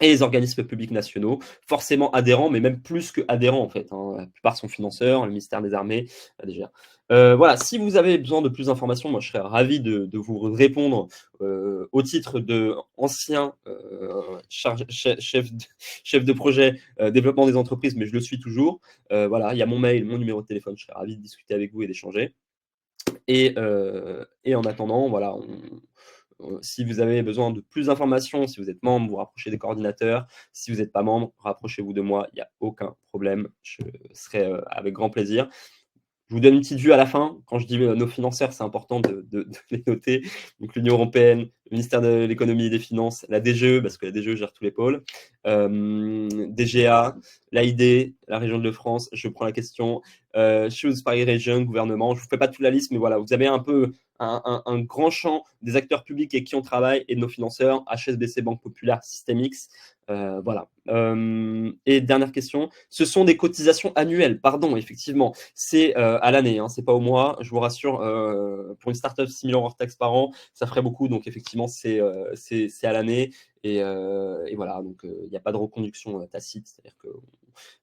Speaker 1: Et les organismes publics nationaux, forcément adhérents, mais même plus que adhérents en fait. La plupart sont financeurs, le ministère des Armées, déjà. Voilà, si vous avez besoin de plus d'informations, moi je serais ravi de vous répondre au titre de ancien chef de projet développement des entreprises, mais je le suis toujours. Voilà, il y a mon mail, mon numéro de téléphone, je serais ravi de discuter avec vous et d'échanger. Et en attendant, voilà, Si vous avez besoin de plus d'informations, si vous êtes membre, vous rapprochez des coordinateurs. Si vous n'êtes pas membre, rapprochez-vous de moi, il n'y a aucun problème. Je serai avec grand plaisir. Je vous donne une petite vue à la fin. Quand je dis nos financeurs, c'est important de les noter. Donc l'Union européenne, le ministère de l'économie et des finances, la DGE, parce que la DGE gère tous les pôles, DGA, l'AID, la région de France, je prends la question, Choose Paris Region, gouvernement. Je ne vous fais pas toute la liste, mais voilà, vous avez un peu un grand champ des acteurs publics avec qui on travaille et de nos financeurs, HSBC, Banque Populaire, Systemix. Voilà. Et dernière question, ce sont des cotisations annuelles, pardon, effectivement, c'est à l'année, hein, c'est pas au mois, je vous rassure, pour une startup 6 000 € hors taxe par an, ça ferait beaucoup, donc effectivement, c'est à l'année, et voilà, donc il n'y a pas de reconduction tacite, c'est-à-dire que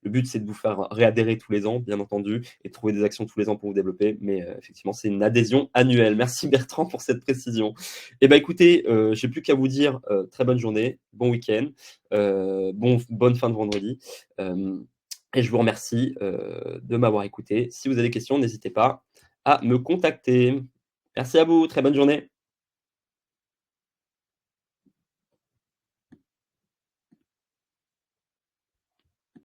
Speaker 1: le but, c'est de vous faire réadhérer tous les ans, bien entendu, et de trouver des actions tous les ans pour vous développer, mais effectivement, c'est une adhésion annuelle. Merci Bertrand pour cette précision. Eh bien, écoutez, j'ai plus qu'à vous dire très bonne journée, bon week-end, bonne fin de vendredi. Et je vous remercie de m'avoir écouté. Si vous avez des questions, n'hésitez pas à me contacter. Merci à vous, très bonne journée.